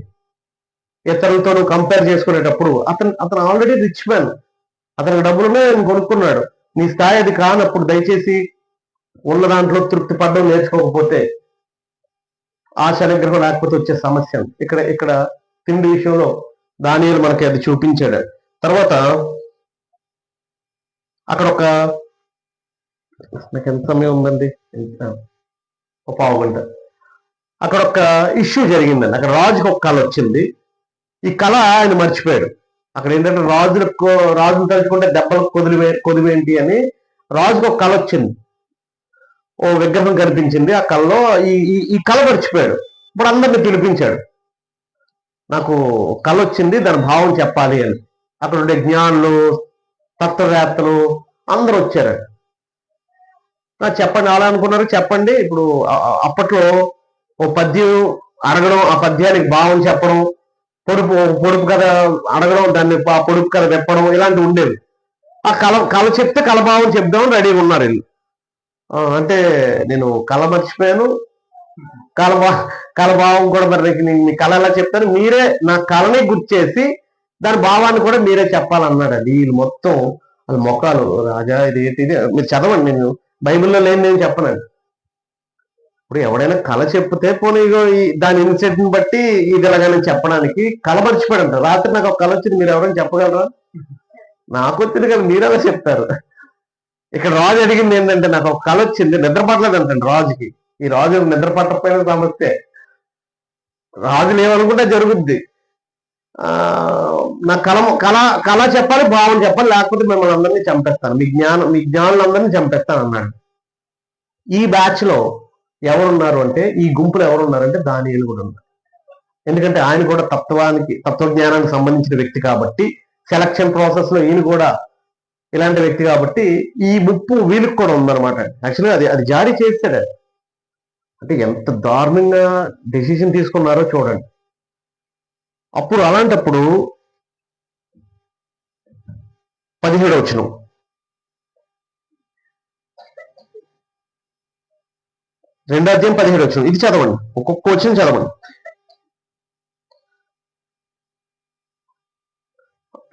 ఇతరులతో నువ్వు కంపేర్ చేసుకునేటప్పుడు అతను ఆల్రెడీ రిచ్ మ్యాన్, అతనికి డబ్బులునే కొనుక్కున్నాడు. నీ స్థాయి అది కానప్పుడు దయచేసి ఉన్న దాంట్లో తృప్తి పడడం నేర్చుకోకపోతే ఆశ నిగ్రహం లేకపోతే వచ్చే సమస్య. ఇక్కడ తిండి విషయంలో దానియేలు మనకి అది చూపించాడు. తర్వాత అక్కడ నాకు ఎంత సమయం ఉందండి, ఒక పావు గంట. అక్కడ ఒక ఇష్యూ జరిగిందండి. అక్కడ రాజుకి ఒక కళ వచ్చింది. ఈ కళ ఆయన మర్చిపోయాడు. అక్కడ ఏంటంటే రాజును తలుచుకుంటే దెబ్బలకు కొదివేంటి అని రాజుకు ఒక కళ వచ్చింది, ఓ విగ్రహం కనిపించింది. ఆ కళలో ఈ కళ మర్చిపోయాడు. ఇప్పుడు అందరిని పిలిపించాడు, నాకు కళ వచ్చింది, దాని భావం చెప్పాలి అని. అక్కడ ఉండే జ్ఞానులు, తత్వవేత్తలు అందరూ వచ్చారు. చెప్పండి, అలా అనుకున్నారు, చెప్పండి. ఇప్పుడు అప్పట్లో ఓ పద్యం అడగడం, ఆ పద్యానికి భావం చెప్పడం, పొడుపు కథ అడగడం, దాన్ని ఆ పొడుపు కథ చెప్పడం, ఇలాంటివి ఉండేవి. ఆ కళ కళ చెప్తే కలభావం చెప్దామని రెడీగా ఉన్నారు వీళ్ళు. అంటే నేను కళ మర్చిపోయాను, కళభావం కూడా మరి మీ కళ ఎలా చెప్తాను, మీరే నా కళని గుర్తు చేసి దాని భావాన్ని కూడా మీరే చెప్పాలన్నాడు. అది వీళ్ళు మొత్తం వాళ్ళ మొక్కలు, రాజా ఇది ఇది మీరు చదవండి, నేను బైబిల్లో లేని నేను చెప్పనండి. ఇప్పుడు ఎవడైనా కళ చెప్తే పోనీ దాని ఇన్సిడెంట్ని బట్టి ఇది ఎలాగైనా చెప్పడానికి కళ మర్చిపోయాడంట. రాత్రి నాకు ఒక కళ వచ్చింది, మీరు ఎవరైనా చెప్పగలరా? నాకు వచ్చింది కదా, మీరు ఎలా చెప్తారు? ఇక్కడ రాజు అడిగింది ఏంటంటే, నాకు ఒక కళ వచ్చింది, నిద్ర పట్టలేదంటండి రాజుకి. ఈ రాజు నిద్ర పట్టకపోయిన సమస్య, రాజులు ఏమనుకుంటే జరుగుద్ది. నా కళ చెప్పాలి, భావం చెప్పాలి, లేకపోతే మిమ్మల్ని అందరినీ చంపేస్తాను, మీ జ్ఞానులందరినీ చంపేస్తాను అన్నాడు. ఈ బ్యాచ్ లో ఎవరున్నారు అంటే, ఈ గుంపులో ఎవరున్నారంటే దానియేలు కూడా ఉన్నారు. ఎందుకంటే ఆయన కూడా తత్వజ్ఞానానికి సంబంధించిన వ్యక్తి కాబట్టి, సెలక్షన్ ప్రాసెస్ లో ఈయన కూడా ఇలాంటి వ్యక్తి కాబట్టి ఈ ముప్పు వీళ్ళకి కూడా ఉందన్నమాట. యాక్చువల్గా అది జారీ చేస్తాడు. అంటే ఎంత దారుణంగా డెసిషన్ తీసుకున్నారో చూడండి. అప్పుడు అలాంటప్పుడు 17వ వచనం, రెండో అధ్యాయం 17వ వచనం, ఇది చదవండి, ఒక్కొక్క వచనం చదవండి.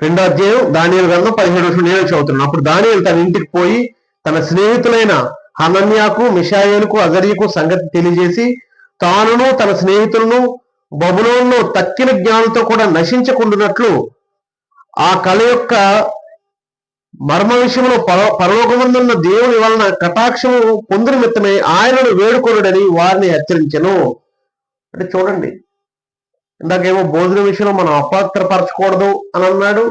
రెండో అధ్యాయం దానియేలు గ్రంథం 17వ వచనం నేను చదువుతున్నాను. అప్పుడు దానియేలు తన ఇంటికి పోయి తన స్నేహితులైన హనన్యాకు, మిషాయేలుకు, అజర్యకు సంగతి తెలియజేసి, తానును తన స్నేహితులను బబులోనులో తక్కిన జ్ఞానులతో కూడా నశించకుండానట్లు ఆ కళ యొక్క మర్మ విషయంలో పరలోకమందున్న దేవుని వలన కటాక్షము పొందిన మిత్తమై ఆయనను వేడుకొనుడని వారిని హెచ్చరించెను. అంటే చూడండి, ఇందాకేమో భోజనం విషయంలో మనం అపాత్రపరచకూడదు అని అన్నాడు.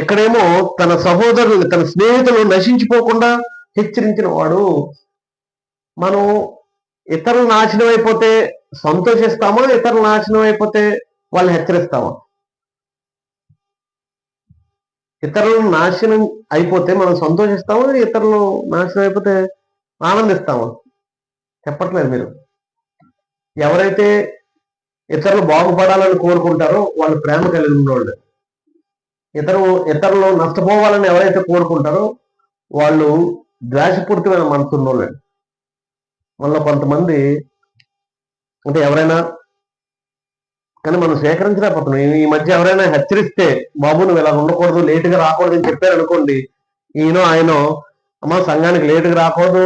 ఇక్కడేమో తన సహోదరులు, తన స్నేహితులు నశించిపోకుండా హెచ్చరించిన వాడు. మనం ఇతరులు నాశనం అయిపోతే సంతోషిస్తామా, ఇతరులు నాశనం అయిపోతే వాళ్ళని హెచ్చరిస్తామా? ఇతరులు నాశనం అయిపోతే మనం సంతోషిస్తామా, ఇతరులు నాశనం అయిపోతే ఆనందిస్తామా? చెప్పట్లేదు మీరు. ఎవరైతే ఇతరులు బాగుపడాలని కోరుకుంటారో వాళ్ళు ప్రేమ కలిగి ఉన్నవాళ్ళు. ఇతరులు నష్టపోవాలని ఎవరైతే కోరుకుంటారో వాళ్ళు ద్వేషపూరితమైన మనసున్నోళ్ళు. మనలో కొంతమంది అంటే ఎవరైనా కానీ మనం సేకరించలేకపోతున్నాం. ఈ మధ్య ఎవరైనా హెచ్చరిస్తే, బాబు నువ్వు ఇలా ఉండకూడదు, లేటుగా రాకూడదు అని చెప్పారు అనుకోండి, ఈయనో ఆయనో అమ్మ సంఘానికి లేటుగా రాకూడదు,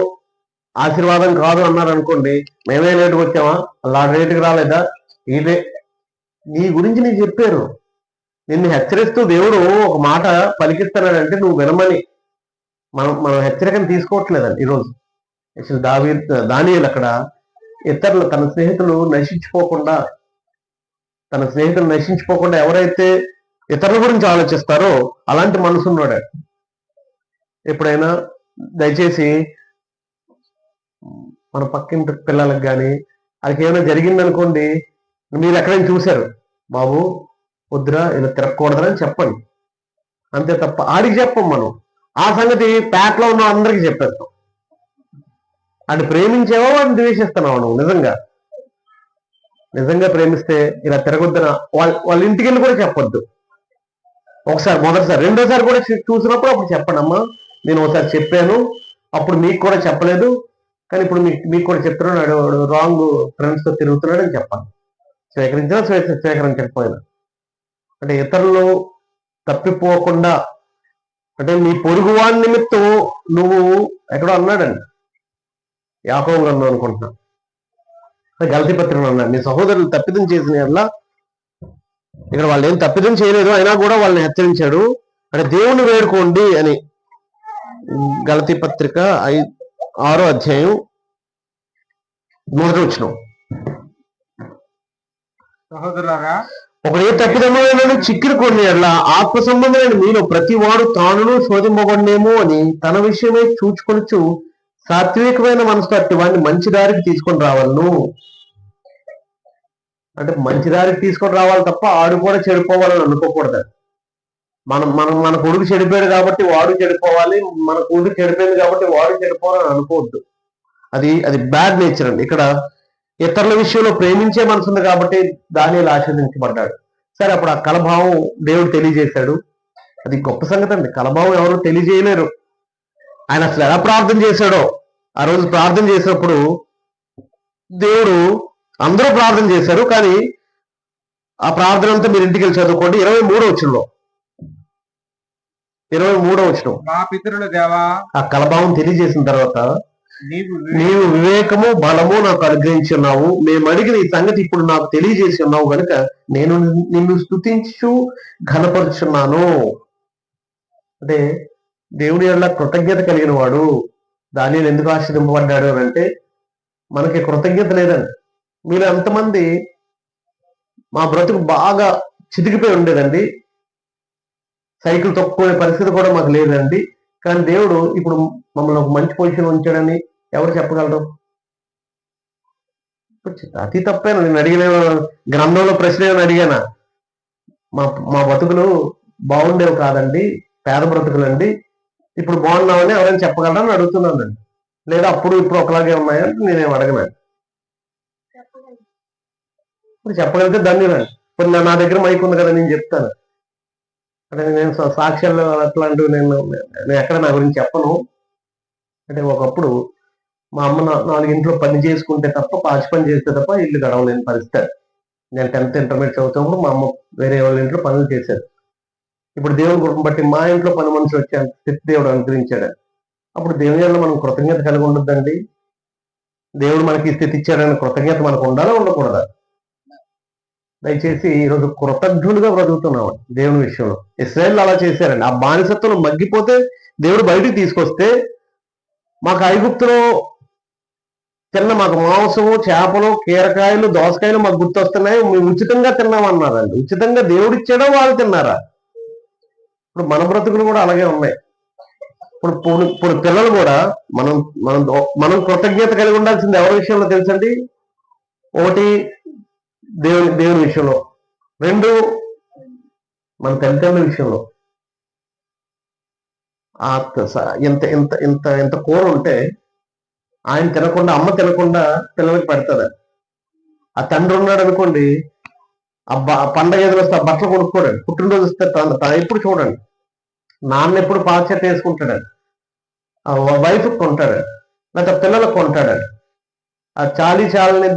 ఆశీర్వాదం కాదు అన్నారు అనుకోండి, మేమే లేటుగా వచ్చామా, అలా లేటుగా రాలేదా, ఇదే నీ గురించి నీకు చెప్పారు. నిన్ను హెచ్చరిస్తూ దేవుడు ఒక మాట పలికిస్తున్నాడంటే నువ్వు వినమని. మనం హెచ్చరికను తీసుకోవట్లేదండి ఈరోజు. దానియేలు అక్కడ ఇతరులు తన స్నేహితులు నశించిపోకుండా ఎవరైతే ఇతరుల గురించి ఆలోచిస్తారో అలాంటి మనసున్నాడు. ఎప్పుడైనా దయచేసి మన పక్కింటి పిల్లలకు కానీ వాళ్ళకి ఏమైనా జరిగిందనుకోండి, మీరు ఎక్కడైనా చూశారు, బాబు వద్దురా ఇలా తిరగకూడదురా అని చెప్పండి. అంతే తప్ప ఆడికి చెప్పం. మనం ఆ సంగతి పేటలో ఉన్న అందరికీ చెప్పేస్తాం. అది ప్రేమించేవో వాడిని ద్వేషిస్తున్నావు. నువ్వు నిజంగా ప్రేమిస్తే ఇలా తిరగొద్దున వాళ్ళ ఇంటికి వెళ్ళి కూడా చెప్పొద్దు. మొదటిసారి రెండోసారి కూడా చూసినప్పుడు అప్పుడు చెప్పండి, అమ్మా నేను ఒకసారి చెప్పాను, అప్పుడు మీకు కూడా చెప్పలేదు, కానీ ఇప్పుడు మీకు కూడా చెప్తున్నాడు, రాంగ్ ఫ్రెండ్స్ తో తిరుగుతున్నాడు అని చెప్పాలి. స్వీకరించినా స్వీకరించకపోయినా. అంటే ఇతరులు తప్పిపోకుండా, అంటే నీ పొరుగు వాడి నిమిత్తం నువ్వు ఎక్కడో అన్నాడండి, యాకోబు గ్రంథం అనుకుంటున్నా, గలతీ పత్రికలో అన్నాడు, నీ సహోదరులు తప్పిదం చేసిన వల్ల, ఇక్కడ వాళ్ళు ఏం తప్పిదం చేయలేదు అయినా కూడా వాళ్ళని హెచ్చరించాడు. అంటే దేవుని వేడుకోండి అని. గలతీ పత్రిక 6వ అధ్యాయం 1వ వచనం, సహోదరులారా ఒకడు ఏ తప్పిదమైన చిక్కిన కొన్ని అట్లా ఆత్మ సంబంధమైన మీలో ప్రతి వాడు తానును శోధింపబడినేమో అని తన విషయమై చూచుకొనుచు సాత్వికమైన మనసుతో అట్టి వాడిని మంచి దారికి తీసుకొని రావాలను. అంటే మంచి దారికి తీసుకొని రావాలి తప్ప ఆడు కూడా చెడిపోవాలని అనుకోకూడదు. మన కొడుకు చెడిపోయాడు కాబట్టి వాడు చెడిపోవాలి, మన కూతురు చెడిపోయింది కాబట్టి వాడు చెడిపోవాలని అనుకోవద్దు. అది బ్యాడ్ నేచర్ అండి. ఇక్కడ ఇతరుల విషయంలో ప్రేమించే మనసు ఉంది కాబట్టి దానియేలు ఆశీర్వదించబడ్డాడు. సరే, అప్పుడు ఆ కలభావం దేవుడు తెలియజేశాడు. అది గొప్ప సంగతి అండి. కలభావం ఎవరు తెలియజేయలేరు. ఆయన అసలు ఎలా ప్రార్థన చేశాడో, ఆ రోజు ప్రార్థన చేసినప్పుడు దేవుడు, అందరూ ప్రార్థన చేశారు, కానీ ఆ ప్రార్థన అంతా మీరు ఇంటికి వెళ్ళి చదువుకోండి. 23వ వచనం మా పితరుల దేవా, ఆ కలభావం తెలియజేసిన తర్వాత, నీవు వివేకము బలము నాకు అనుగ్రహించి ఉన్నావు, మేము అడిగిన ఈ సంగతి ఇప్పుడు నాకు తెలియజేసి ఉన్నావు కనుక నేను నిన్ను స్తుతించు ఘనపరుచున్నాను. అంటే దేవుని వల్ల కృతజ్ఞత కలిగిన వాడు. దానిని ఎందుకు ఆశ్రదింపబడ్డాడు అని అంటే, మనకి కృతజ్ఞత లేదండి. మీరు ఎంతమంది, మా బ్రతుకు బాగా చితికిపోయి ఉండేదండి, సైకిల్ తొక్కునే పరిస్థితి కూడా మాకు లేదండి, కానీ దేవుడు ఇప్పుడు మమ్మల్ని ఒక మంచి పొజిషన్ ఉంచాడని ఎవరు చెప్పగలరు? అతి తప్పేనా? నేను అడిగిన గ్రంథంలో ప్రశ్న ఏమైనా అడిగానా? మా మా బతుకులు బాగుండేవి కాదండి, పేద బ్రతుకులండి, ఇప్పుడు బాగున్నామని ఎవరైనా చెప్పగలరా అని అడుగుతున్నానండి. లేదా అప్పుడు ఇప్పుడు ఒకలాగే ఉన్నాయని నేనేం అడగను. ఇప్పుడు చెప్పగలిగితే ధన్యులండి. ఇప్పుడు నా దగ్గర మైక్ ఉంది కదా, నేను చెప్తాను. అంటే నేను సాక్ష్యాలు అట్లాంటివి నేను ఎక్కడ నా గురించి చెప్పను. అంటే ఒకప్పుడు మా అమ్మ 4 ఇంట్లో పని చేసుకుంటే తప్ప, పాచి పని చేస్తే తప్ప ఇల్లు గడవలేని పరిస్థితి. నేను 10th ఇంటర్మీడియట్ చదువుతున్నప్పుడు మా అమ్మ వేరే వాళ్ళ ఇంట్లో పనులు చేశారు. ఇప్పుడు దేవుని కృపను బట్టి మా ఇంట్లో పని మనుషులు వచ్చే స్థితి దేవుడు అనుగ్రహించాడు. అప్పుడు దేవుని వల్ల మనం కృతజ్ఞత కలిగి ఉండొద్దండి. దేవుడు మనకి ఈ స్థితి ఇచ్చాడని కృతజ్ఞత మనకు ఉండాలా ఉండకూడదా? దయచేసి ఈరోజు కృతజ్ఞులుగా బ్రతుకుతున్నాం దేవుని విషయంలో. ఇశ్రాయేలు అలా చేశారండి. ఆ బానిసత్వం మగ్గిపోతే దేవుడు బయటికి తీసుకొస్తే, మాకు ఐగుప్తులో మాకు మాంసము, చేపలు, కీరకాయలు, దోసకాయలు మాకు గుర్తొస్తున్నాయి, మేము ఉచితంగా తిన్నామన్నారండి. ఉచితంగా దేవుడు ఇచ్చాడో వాళ్ళు తిన్నారా? ఇప్పుడు మన బ్రతుకులు కూడా అలాగే ఉన్నాయి. ఇప్పుడు పిల్లలు కూడా మనం మనం మనం కృతజ్ఞత కలిగి ఉండాల్సింది ఎవరి విషయంలో తెలుసండి? ఒకటి, దేవుని విషయంలో. 2, మన తల్లిదండ్రుల విషయంలో. ఇంత ఇంత ఇంత ఇంత కూర ఉంటే ఆయన తినకుండా, అమ్మ తినకుండా పిల్లలకి పెడతాడు. ఆ తండ్రి ఉన్నాడు అనుకోండి, ఆ పండగ ఏదైనా వస్తే ఆ బట్టలు కొనుక్కోడండి, పుట్టినరోజు వస్తే ఎప్పుడు చూడండి, నాన్న ఎప్పుడు పాచెట్ వేసుకుంటాడండి, ఆ వైఫ్ కొంటాడు, లేకపోతే పిల్లలకు కొంటాడండి. ఆ చాలని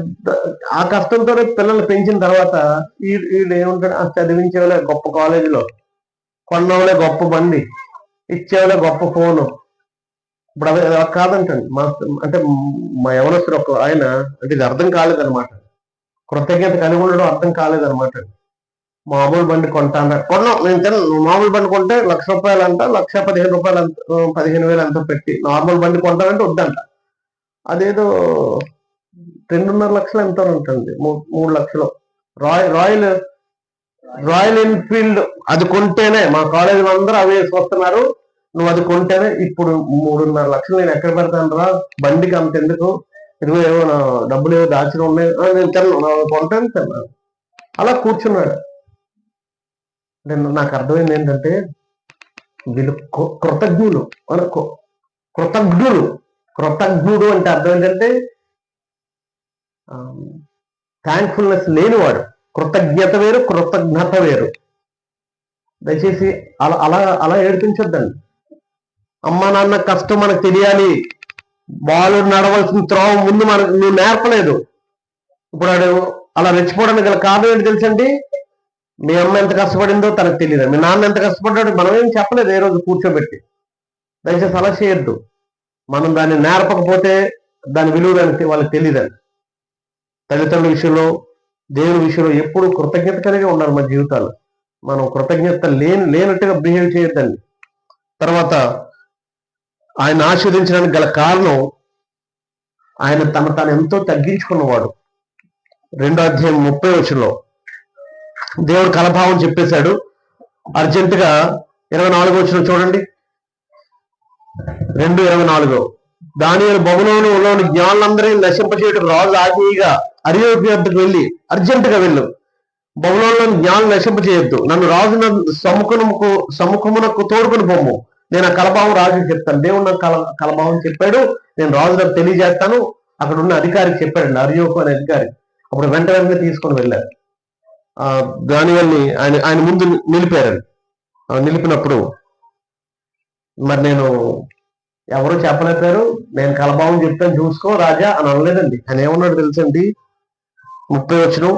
ఆ కష్టంతోనే పిల్లల్ని పెంచిన తర్వాత వీళ్ళు ఏముంటాడు, ఆ చదివించేవాళ్ళే గొప్ప కాలేజీలో, కొన్నవాళ్ళే గొప్ప బండి, ఇచ్చేవాళ్ళే గొప్ప ఫోను. ఇప్పుడు అదే కాదంటండి. అంటే మా యవనస్తుడు ఒక ఆయన, అంటే ఇది అర్థం కాలేదనమాట, కృతజ్ఞత కలిగి ఉండడం అర్థం కాలేదనమాట. మామూలు బండి కొంటా అన్నాడు. కొన్నాం, నేను మామూలు బండి కొంటే ₹1,00,000 అంట, ₹1,15,000 అంత, 15,000 అంతా పెట్టి నార్మల్ బండి కొంటానంటే వద్దంట. అదేదో 2.5 లక్షలు ఎంత ఉంటుంది, 3 లక్షలు. రాయల్ ఎన్ఫీల్డ్ అది కొంటేనే, మా కాలేజీలో అందరూ అవే వేసుకొస్తున్నారు, నువ్వు అది కొంటేనే. ఇప్పుడు 3.5 లక్షలు నేను ఎక్కడ పెడతాను రా, బండికి అంత ఎందుకు, ఇదిగో ఏవో డబ్బులు ఏవో దాచిన ఉన్నాయి, నేను కొంటాను తిన్నాను. అలా కూర్చున్నాడు. అంటే నాకు అర్థమైంది ఏంటంటే, వీళ్ళు కృతజ్ఞులు. కృతజ్ఞుడు అంటే అర్థం ఏంటంటే థ్యాంక్ఫుల్నెస్ లేనివాడు. కృతజ్ఞత వేరు, కృతజ్ఞత వేరు. దయచేసి అలా అలా అలా ఏడిపించొద్దండి. అమ్మ నాన్న కష్టం మనకు తెలియాలి. వాళ్ళు నడవలసిన త్రోవ ముందు నువ్వు నేర్పలేదు. ఇప్పుడు వాడు అలా రెచ్చిపోవడానికి గల కారణం ఏంటి తెలుసండి? మీ అమ్మ ఎంత కష్టపడిందో తనకు తెలియదు, మీ నాన్న ఎంత కష్టపడ్డాడు మనం ఏం చెప్పలేదు ఏ రోజు కూర్చోబెట్టి. దయచేసి అలా చేయొద్దు. మనం దాన్ని నేర్పకపోతే దాని విలువ వాళ్ళకి తెలియదండి. తల్లిదండ్రుల విషయంలో, దేవుని విషయంలో ఎప్పుడు కృతజ్ఞత కలిగి ఉండాలి మన జీవితాలు. మనం కృతజ్ఞత లేనట్టుగా బిహేవ్ చేయొద్దండి. తర్వాత ఆయన ఆశీర్వదించడానికి గల కారణం, ఆయన తాను ఎంతో తగ్గించుకున్నవాడు. 2వ అధ్యాయం 30వ వచనంలో దేవుడు కలభావం చెప్పేశాడు. అర్జెంటుగా 24వ వచనం చూడండి. 2:24 దానియేలు బబులోనులోని జ్ఞానులందరినీ నశింపచేయటం రాజు ఆజ్ఞగా అరియోకు వద్దకు వెళ్ళి, అర్జెంటుగా వెళ్ళు, బబులోనులోని జ్ఞానులు నశింపచేయొద్దు, నన్ను రాజు సముఖమునకు తోడుకుని పొమ్ము, నేను ఆ కలభావం రాజుకి చెప్తాను. దేవుడు నాకు కలభావం చెప్పాడు, నేను రాజు నాకు తెలియజేస్తాను. అక్కడ ఉన్న అధికారికి చెప్పాడండి, అరియోకు అనే అధికారి. అప్పుడు వెంటనే తీసుకొని వెళ్ళారు. దానియేలుని ఆయన ముందు నిలిపారండి. నిలిపినప్పుడు మరి నేను ఎవరు చెప్పలేపారు, నేను కలభావం చెప్పాను చూసుకో రాజా అని అనలేదండి. ఆయన ఏమన్నాడు తెలుసండి? 30 వచనం,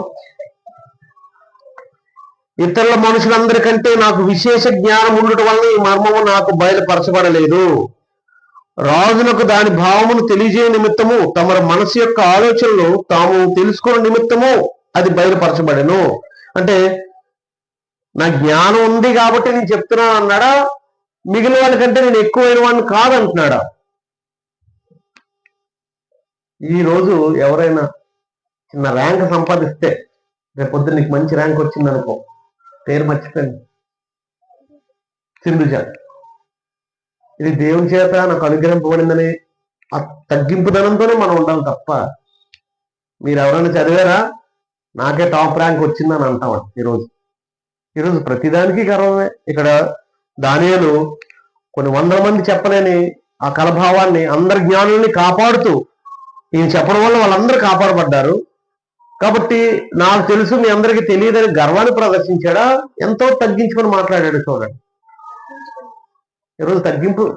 ఇతరుల మనుషులందరికంటే నాకు విశేష జ్ఞానం ఉండటం వల్ల ఈ మర్మము నాకు బయలుపరచబడలేదు. రాజులకు దాని భావమును తెలియజే నిమిత్తము తమ మనసు యొక్క ఆలోచనలు తాము తెలుసుకున్న నిమిత్తము అది బయలుపరచబడెను. అంటే నా జ్ఞానం ఉంది కాబట్టి నేను చెప్తున్నాను అన్నాడా, మిగిలిన వాళ్ళకంటే నేను ఎక్కువైన వాడిని కాదంటున్నాడా? ఈ రోజు ఎవరైనా చిన్న ర్యాంక్ సంపాదిస్తే, రేపొద్దు నీకు మంచి ర్యాంక్ వచ్చింది అనుకో, పేరు మర్చిపోయింది, సింధుజ, ఇది దేవుని చేత నాకు అనుగ్రహింపబడిందని ఆ తగ్గింపుదనంతోనే మనం ఉండాలి తప్ప, మీరు ఎవరైనా చదివారా నాకే టాప్ ర్యాంక్ వచ్చిందని అంటామండి. ఈరోజు ప్రతిదానికి గర్వమే. ఇక్కడ దానియేలు కొన్ని వందల మంది చెప్పలేని ఆ కలభావాన్ని అందరి జ్ఞానుల్ని కాపాడుతూ ఈయన చెప్పడం వల్ల వాళ్ళందరూ కాపాడబడ్డారు. కాబట్టి నాకు తెలుసు మీ అందరికీ తెలియదని గర్వాన్ని ప్రదర్శించాడా, ఎంతో తగ్గించుకొని మాట్లాడాడు. చూడండి, ఈరోజు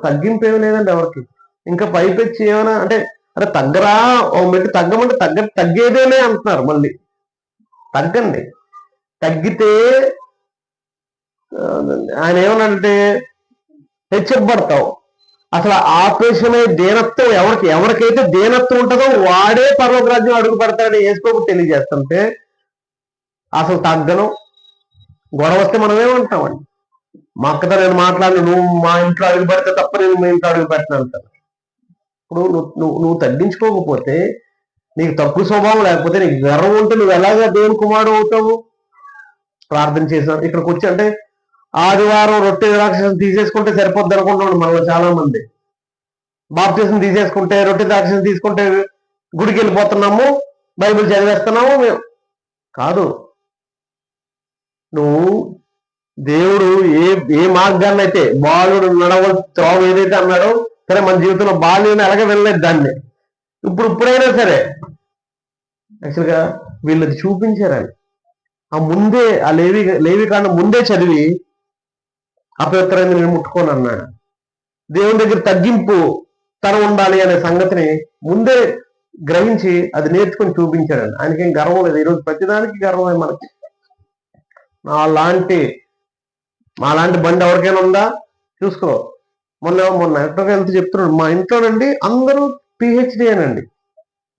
తగ్గింపు ఏమి లేదండి ఎవరికి. ఇంకా పైపెచ్చి ఏమైనా అంటే అరే తగ్గరా, ఓ మెట్టు తగ్గమంటే తగ్గేదేనే అంటున్నారు. మళ్ళీ తగ్గండి, తగ్గితే ఆయన ఏమన్నాడంటే హెచ్చబడతావు. అసలు ఆపేషమే దేనత్వం ఎవరికైతే దేనత్వం ఉంటుందో వాడే పరలోక రాజ్యం అడుగు పెడతాడని యేసుప్రభు తెలియజేస్తుంటే, అసలు తగ్గను. గొడవ వస్తే మనం ఏమంటామండి, మా అక్కతో నేను మాట్లాడి నువ్వు మా ఇంట్లో అడుగు పెడితే తప్ప నేను మీ ఇంట్లో అడుగు పెట్టను అంటాను. ఇప్పుడు నువ్వు తగ్గించుకోకపోతే, నీకు తక్కువ స్వభావం లేకపోతే, నీకు గర్వం ఉంటే నువ్వు ఎలాగా దేవుని కుమారుడు అవుతావు? ప్రార్థన చేసాను ఇక్కడికి వచ్చి అంటే ఆదివారం రొట్టె ద్రాక్షసం తీసేసుకుంటే సరిపోద్ది అనుకుంటున్నాడు మనలో చాలా మంది. బాప్టిజం తీసేసుకుంటే, రొట్టె ద్రాక్షసం తీసుకుంటే గుడికి వెళ్ళిపోతున్నాము, బైబిల్ చదివేస్తున్నాము. మేము కాదు, నువ్వు దేవుడు ఏ మార్గాన్ని అయితే బాలుడు నడవలసి త్రోవ ఏదైతే అన్నాడో, సరే మన జీవితంలో బాల్యం ఎలాగ వెళ్ళలేదు దాన్ని. ఇప్పుడైనా సరే యాక్చువల్గా వీళ్ళది చూపించారని ఆ ముందే ఆ లేవికాండం ముందే చదివి అపవిత్రాన్ని నేను ముట్టుకోను అన్నాడు. దేవుని దగ్గర తగ్గింపు తన ఉండాలి అనే సంగతిని ముందే గ్రహించి అది నేర్చుకొని చూపించాడండి. ఆయనకేం గర్వం లేదు. ఈరోజు ప్రతిదానికి గర్వమే మనకి. మాలాంటి బండి ఎవరికైనా ఉందా చూసుకో. మొన్న ఎక్కడికి వెళ్తే చెప్తున్నాడు, మా ఇంట్లోనండి అందరూ పిహెచ్డి అనండి.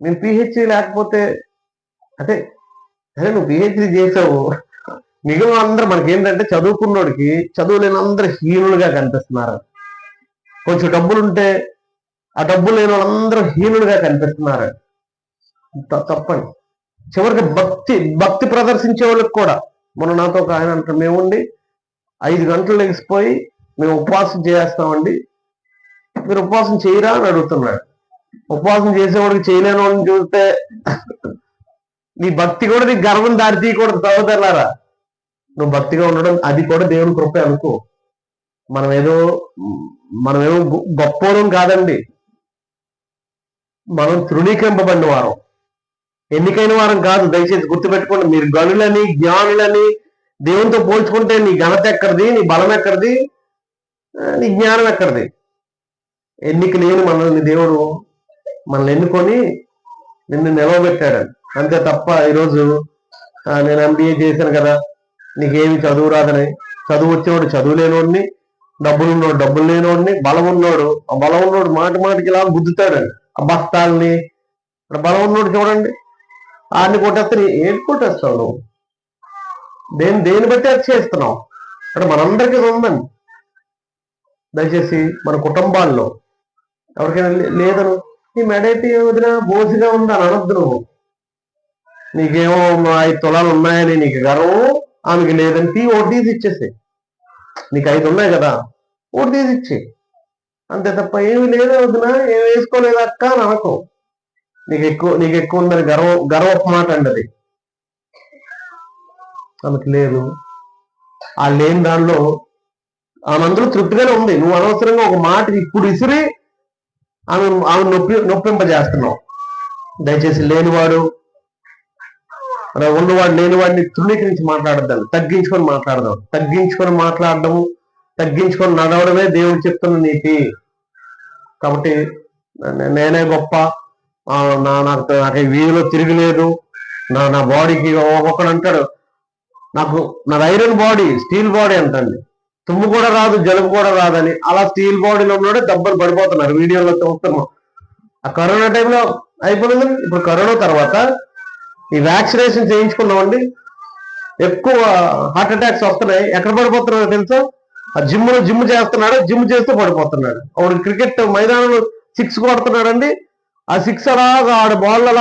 నేను పిహెచ్డి లేకపోతే అంటే సరే నువ్వు పిహెచ్డి చేసావు, మిగిలిన అందరూ మనకేంటంటే చదువుకున్నోడికి చదువు లేని అందరూ హీనులుగా కనిపిస్తున్నారు. కొంచెం డబ్బులుంటే ఆ డబ్బులు లేని వాళ్ళందరూ హీనులుగా కనిపిస్తున్నారు. తప్పండి. చివరికి భక్తి ప్రదర్శించే వాళ్ళకి కూడా మొన్న నాతో ఒక ఆయన అంటారు, మేముండి 5 గంటలు లెగిసిపోయి మేము ఉపవాసం చేస్తామండి, మీరు ఉపవాసం చేయరా అని అడుగుతున్నాడు. ఉపవాసం చేసేవాడికి చేయలేని వాడిని చూస్తే నీ భక్తి కూడా నీకు గర్వం దారి తీయకూడదు. సహోదరులారా, నువ్వు భక్తిగా ఉండడం అది కూడా దేవుని కృపే అనుకో. మనమేమో గొప్పవరం కాదండి, మనం తృణీకరింపబడిన వారం, ఎన్నికైన వారం కాదు. దయచేసి గుర్తుపెట్టుకోండి. మీరు గనులని జ్ఞానులని దేవునితో పోల్చుకుంటే నీ ఘనత ఎక్కడిది, నీ బలం ఎక్కడిది, నీ జ్ఞానం ఎక్కడిది? ఎన్నిక లేని దేవుడు మనల్ని ఎన్నుకొని నిన్ను నిలవబెట్టాడు అంతే తప్ప ఈరోజు నేను MBA చేశాను కదా, నీకేమి చదువు రాదని, చదువు వచ్చేవాడు చదువు లేనివాడిని, డబ్బులున్నోడు డబ్బులు లేనివాడిని, బలం ఉన్నోడు మాటికి ఇలా గుద్దుతాడండి ఆ బస్తాలని. బలం ఉన్నోడు చూడండి, ఆడిని కొట్టేస్తే ఏంటి కొట్టేస్తావు నువ్వు? దేని బట్టి అది చేస్తున్నావు అంటే మనందరికీ ఉందండి. దయచేసి మన కుటుంబాల్లో ఎవరికైనా లేదను నీ మెడైతే వదిన బోసిగా ఉంది అని అనొద్దు. నువ్వు నీకేమో 5 తులాలు ఉన్నాయని నీకు గర్వం, ఆమెకి లేదని ఒకటి తీసి ఇచ్చేసి, నీకు 5 ఉన్నాయి కదా ఒకటి తీసి ఇచ్చి అంతే తప్ప ఏమి లేదా వదిన ఏమి వేసుకోలేదు అక్క అని అనకు. నీకు ఎక్కువ ఉందని గర్వపు మాట అండి అది. ఆమెకి లేదు, ఆ లేని దానిలో ఆమె అందరూ తృప్తిగానే ఉంది. నువ్వు అనవసరంగా ఒక మాట ఇప్పుడు ఇసిరి ఆమె నొప్పింపజేస్తున్నావు. దయచేసి లేనివాడు ఉన్నవాడు లేనివాడిని తృణీకరించి మాట్లాడద్దాం, తగ్గించుకొని మాట్లాడదాం. తగ్గించుకొని మాట్లాడడము తగ్గించుకొని నడవడమే దేవుడు చెప్తున్న నీతి. కాబట్టి నేనే గొప్ప, నాకు వీధిలో తిరగలేదు, నా బాడీకి ఒక్కొక్కడు అంటాడు నాకు నాది ఐరన్ బాడీ, స్టీల్ బాడీ అంటండి, తుమ్ము కూడా రాదు జలుబు కూడా రాదని. అలా స్టీల్ బాడీలో ఉన్నాడే దెబ్బలు పడిపోతున్నారు, వీడియోలో చూస్తున్నాం. ఆ కరోనా టైంలో అయిపోయింది. ఇప్పుడు కరోనా తర్వాత ఈ వ్యాక్సినేషన్ చేయించుకున్నామండి, ఎక్కువ హార్ట్ అటాక్స్ వస్తున్నాయి. ఎక్కడ పడిపోతున్నారో తెలుసా? ఆ జిమ్ చేస్తున్నాడు, జిమ్ చేస్తూ పడిపోతున్నాడు. ఆవిడ క్రికెట్ మైదానంలో 6 కొడుతున్నాడండి, ఆ 6 అలాగా ఆడ బాల్లో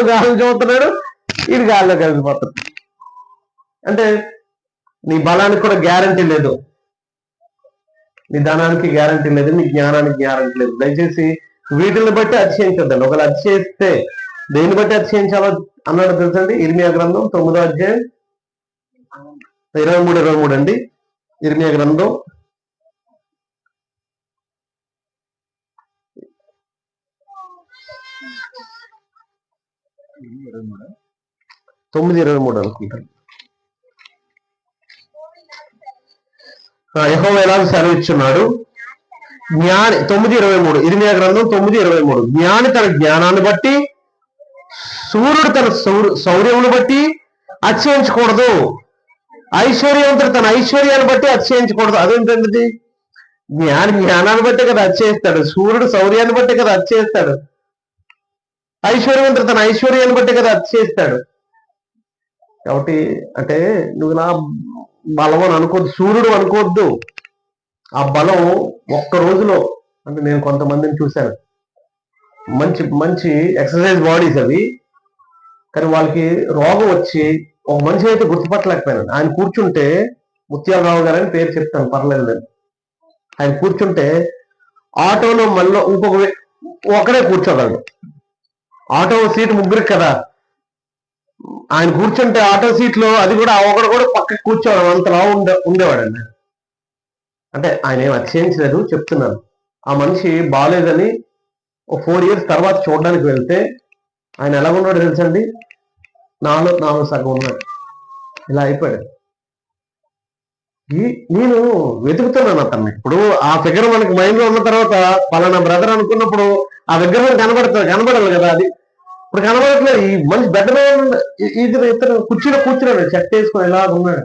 గాలి చూస్తున్నాడు, ఇది గాల్లో కలిసిపోతున్నాడు. అంటే నీ బలానికి కూడా గ్యారంటీ లేదు, నీ ధనానికి గ్యారంటీ లేదు, నీ జ్ఞానానికి గ్యారంటీ లేదు. దయచేసి వీటిని బట్టి అతిశయించొద్దండి. ఒకవేళ అతిశయిస్తే దేన్ని బట్టి అతిశయించాలో అన్నాడు తెలుసండి? ఇర్మియా గ్రంథం 9వ అధ్యాయం 23 అండి. ఇర్మియా గ్రంథం 9:23 అనుకుంటాను. యెహోవా ఎలాగ సెలవిచ్చున్నాడు, జ్ఞాని 9:23, ఇర్మియా గ్రంథం 9:23, జ్ఞాని తన జ్ఞానాన్ని బట్టి, సూర్యుడు తన శౌర్యమును బట్టి అతిశయించకూడదు, ఐశ్వర్యవంతుడు తన ఐశ్వర్యాన్ని బట్టి అతిశయించకూడదు. అదేంటండి? జ్ఞానాన్ని బట్టే కదా అతిశయిస్తాడు, సూర్యుడు శౌర్యాన్ని బట్టే కదా అతిశయిస్తాడు, ఐశ్వర్యవంతుడు తన ఐశ్వర్యాన్ని బట్టే కదా అతిశయిస్తాడు. కాబట్టి అంటే నువ్వు నా బలం అని అనుకోవద్దు, సూర్యుడు అనుకోవద్దు. ఆ బలం ఒక్క రోజులో, అంటే నేను కొంతమందిని చూశాను, మంచి మంచి ఎక్సర్సైజ్ బాడీస్ అవి, కానీ వాళ్ళకి రోగం వచ్చి ఒక మనిషి అయితే గుర్తుపట్టలేకపోయాను. ఆయన కూర్చుంటే, ముత్యాలరావు గారు అని పేరు చెప్తాను పర్లేదు నేను, ఆయన కూర్చుంటే ఆటోలో మళ్ళీ ఒకడే కూర్చోగలడు. ఆటో సీట్ ముగ్గురికి కదా, ఆయన కూర్చుంటే ఆటో సీట్ లో అది కూడా ఒకడు కూడా పక్కకి కూర్చోవడం అంతలా ఉండేవాడండి. అంటే ఆయన ఏం అతిశయించలేదు, చెప్తున్నాను. ఆ మనిషి బాగాలేదని ఒక 4 years తర్వాత చూడడానికి వెళ్తే ఆయన ఎలా ఉన్నాడు తెలుసండి? నాలో సగం ఉన్నాడు, ఇలా అయిపోయాడు. నేను వెతుకుతున్నాను అతన్ని. ఇప్పుడు ఆ ఫిగర్ మనకి మైండ్ లో ఉన్న తర్వాత పలానా బ్రదర్ అనుకున్నప్పుడు ఆ విగ్రహం కనబడాలి కదా, అది ఇప్పుడు కనబడట్లేదు. ఈ మనిషి బెడ్ మీద ఇతను కూర్చున్నాడు, చెక్ వేసుకొని ఇలా ఉన్నాడు.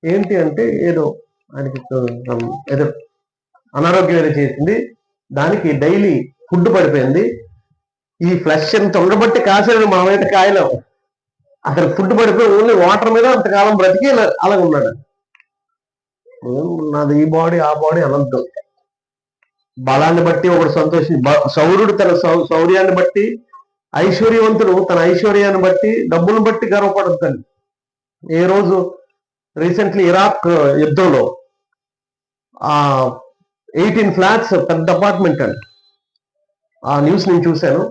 ఏంటి అంటే ఏదో ఆయనకి ఏదో అనారోగ్యం ఏదో చేసింది, దానికి డైలీ ఫుడ్ పడిపోయింది. ఈ ఫ్లష్ ఎంత ఉండబట్టి కాసాడు మా మీద కాయలో, అసలు ఫుడ్ పడిపోయి ఓన్లీ వాటర్ మీద అంతకాలం బ్రతికి అలాగ ఉన్నాడు. నాది ఈ బాడీ ఆ బాడీ అనద్దు. బలాన్ని బట్టి ఒకడు సౌర్యుడు తన శౌర్యాన్ని బట్టి, ఐశ్వర్యవంతుడు తన ఐశ్వర్యాన్ని బట్టి, డబ్బును బట్టి గర్వపడతాను. ఏ రోజు రీసెంట్లీ ఇరాక్ యుద్ధంలో 18 flats పెద్ద అపార్ట్మెంట్ అండి, ఆ న్యూస్ నేను చూశాను.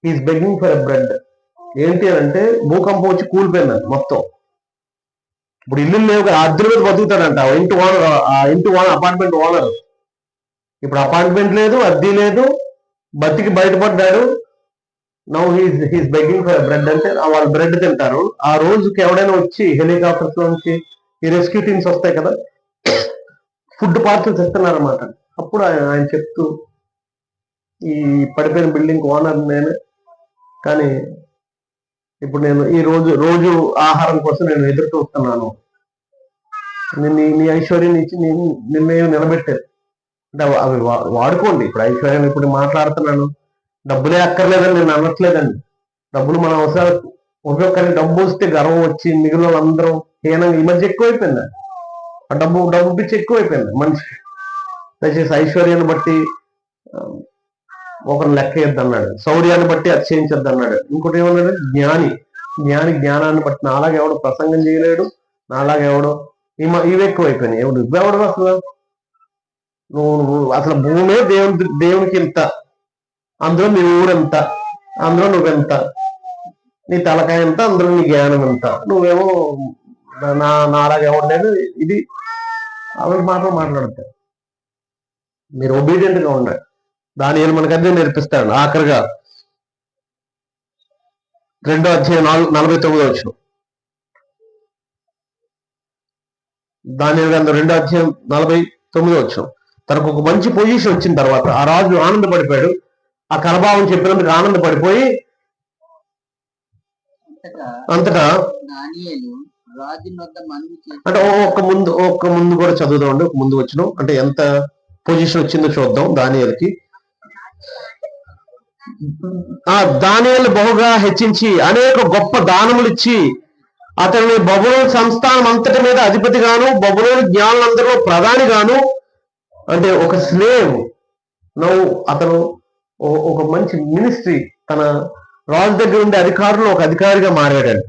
Is begging for a bread. ఏంటి అని అంటే భూకంపం వచ్చి కూలిపోయిందండి మొత్తం. ఇప్పుడు ఇల్లు లేవు కదా, అద్దెల మీద బతుకుతాడంట ఆ ఇంటి ఓనర్, అపార్ట్మెంట్ ఓనర్. ఇప్పుడు అపార్ట్మెంట్ లేదు, అద్దె లేదు, బతికి బయటపడ్డాడు. Now he's begging for bread. అంటే వాళ్ళు బ్రెడ్ తింటారు. ఆ రోజుకి ఎవడైనా వచ్చి హెలికాప్టర్స్ నుంచి ఈ రెస్క్యూ టీమ్స్ వస్తాయి కదా, ఫుడ్ పార్సల్స్ ఇస్తున్నారన్నమాట. అప్పుడు ఆయన చెప్తూ, ఈ పడిపోయిన బిల్డింగ్ ఓనర్ నేనే, కానీ ఇప్పుడు నేను ఈ రోజు ఆహారం కోసం నేను ఎదురు చూస్తున్నాను. నీ ఐశ్వర్యం ఇచ్చి నిన్నేమి నిలబెట్టారు అంటే అవి వాడుకోండి. ఇప్పుడు ఐశ్వర్యం ఇప్పుడు మాట్లాడుతున్నాను, డబ్బులే అక్కర్లేదని నేను అనట్లేదండి. డబ్బులు మన అవసరాలు కానీ డబ్బు వస్తే గర్వం వచ్చి మిగిలిన అందరం హీనంగా ఈ మధ్య ఎక్కువైపోయింది. ఆ డబ్బు పిచ్చి ఎక్కువైపోయింది మనిషికి. దయచేసి ఐశ్వర్యాన్ని బట్టి ఒకరిని లెక్క వేయొద్దన్నాడు, శౌర్యాన్ని బట్టి అతిశయించొద్దు అన్నాడు. ఇంకోటి ఏమన్నాడు? జ్ఞానాన్ని బట్టి. నాలాగా ఎవడు ప్రసంగం చేయలేడు, నాలాగా ఎవడో ఇవి ఎక్కువైపోయినాయి. ఎవడు అసలు నువ్వు అసలు భూమే దేవునికి ఇంత, అందులో నీ ఊరెంత, అందులో నువ్వెంత, నీ తలకాయ ఎంత, అందులో నీ జ్ఞానం ఎంత, నువ్వేమో నాలాగా ఎవడలేదు. ఇది అలాంటి మాటలు మాట్లాడతారు. మీరు ఒబీడియంట్ గా ఉండాలి. దానియేలు మనకు అదే నేర్పిస్తాడు. ఆఖరిగా 2వ అధ్యాయం 49వ వచనం. దానియేలు గ్రంథం 2:49 తనకు ఒక మంచి పొజిషన్ వచ్చిన తర్వాత ఆ రాజు ఆనందపడిపోయాడు. ఆ కరభావం చెప్పినందుకు ఆనందపడిపోయి అంతటా అంటే ఒక్క ముందు కూడా చదువుదామండి. ఒక ముందు వచ్చిన అంటే ఎంత పొజిషన్ వచ్చిందో చూద్దాం. దానియేలుకి దానియేలు బహుగా హెచ్చించి అనేక గొప్ప దానములు ఇచ్చి అతని బబులోను సంస్థానం అంతటి మీద అధిపతిగాను బబులోను జ్ఞానులందరిలో ప్రధానిగాను అంటే ఒక స్లేవ్ అతను ఒక మంచి మినిస్ట్రీ తన రాజు దగ్గర ఉండే అధికారులు ఒక అధికారిగా మారాడండి.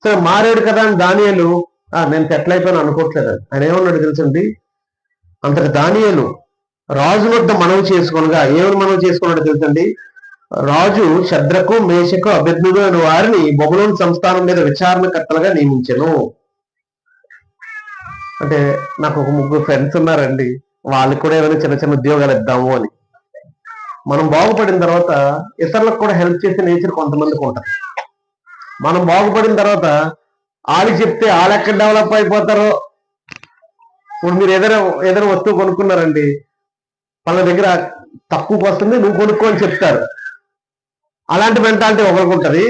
సరే మారాడు కదా అని దానియేలు నేను సెటిల్ అయిపోయాను అనుకోవట్లేదండి. ఆయన ఏమన్నాడు తెలుసండి, అంతటి దానియేలు రాజు వద్ద మనవి చేసుకునగా ఏమని మనవి చేసుకున్నాడు తెలుసండి, రాజు శద్రకు మేషకు అబేద్నెగో అనే వారిని బబులోను సంస్థానం మీద విచారణకర్తలుగా నియమించెను. అంటే నాకు ఒక 3 ఫ్రెండ్స్ ఉన్నారండి, వాళ్ళకి కూడా ఏమైనా చిన్న చిన్న ఉద్యోగాలు ఇద్దాము అని. మనం బాగుపడిన తర్వాత ఇతరులకు కూడా హెల్ప్ చేసే నేచర్ కొంతమందికి ఉంటుంది. మనం బాగుపడిన తర్వాత వాళ్ళకి చెప్తే వాళ్ళు ఎక్కడ డెవలప్ అయిపోతారో. ఇప్పుడు మీరు ఏదైనా వస్తువు కొనుక్కున్నారండి, వాళ్ళ దగ్గర తక్కువకి వస్తుంది నువ్వు కొనుక్కో అని చెప్తారు. అలాంటి మెంటాలిటీ ఒకరికి ఉంటుంది.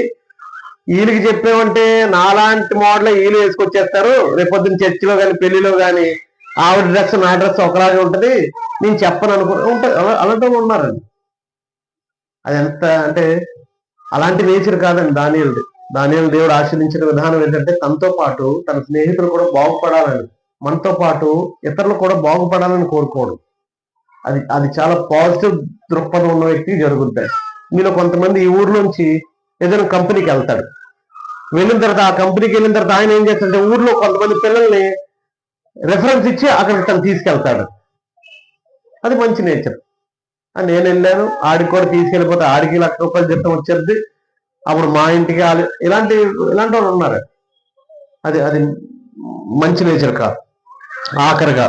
వీళ్ళకి చెప్పామంటే నాలాంటి మోడల్ వీళ్ళు వేసుకొచ్చేస్తారు. రేపొద్దున చర్చిలో కానీ పెళ్లిలో కానీ ఆవిడ డ్రెస్ నా డ్రెస్ ఒకలాగే ఉంటుంది, నేను చెప్పను ఉంటాయి. అలాంటి వాళ్ళు ఉన్నారండి. అది ఎంత అంటే అలాంటి నేచర్ కాదండి దానియేలు దేవుడు ఆశీర్వదించిన విధానం ఏంటంటే తనతో పాటు తన స్నేహితులు కూడా బాగుపడాలని, మనతో పాటు ఇతరులు కూడా బాగుపడాలని కోరుకోవడం. అది చాలా పాజిటివ్ దృక్పథం ఉన్న వ్యక్తికి జరుగుతాయి. మీలో కొంతమంది ఈ ఊర్లోంచి ఏదైనా కంపెనీకి వెళ్తాడు. వెళ్ళిన తర్వాత ఆ కంపెనీకి వెళ్ళిన తర్వాత ఆయన ఏం చేస్తాడంటే ఊర్లో కొంతమంది పిల్లల్ని రెఫరెన్స్ ఇచ్చి అక్కడికి తను తీసుకెళ్తాడు. అది మంచి నేచర్. నేను వెళ్ళాను, ఆడికి కూడా తీసుకెళ్ళిపోతే ఆడికి ₹1,00,000 జీతం వచ్చేది. అప్పుడు మా ఇంటికి ఇలాంటి వాళ్ళు ఉన్నారు. అది మంచి నేచర్ కాదు. ఆఖరిగా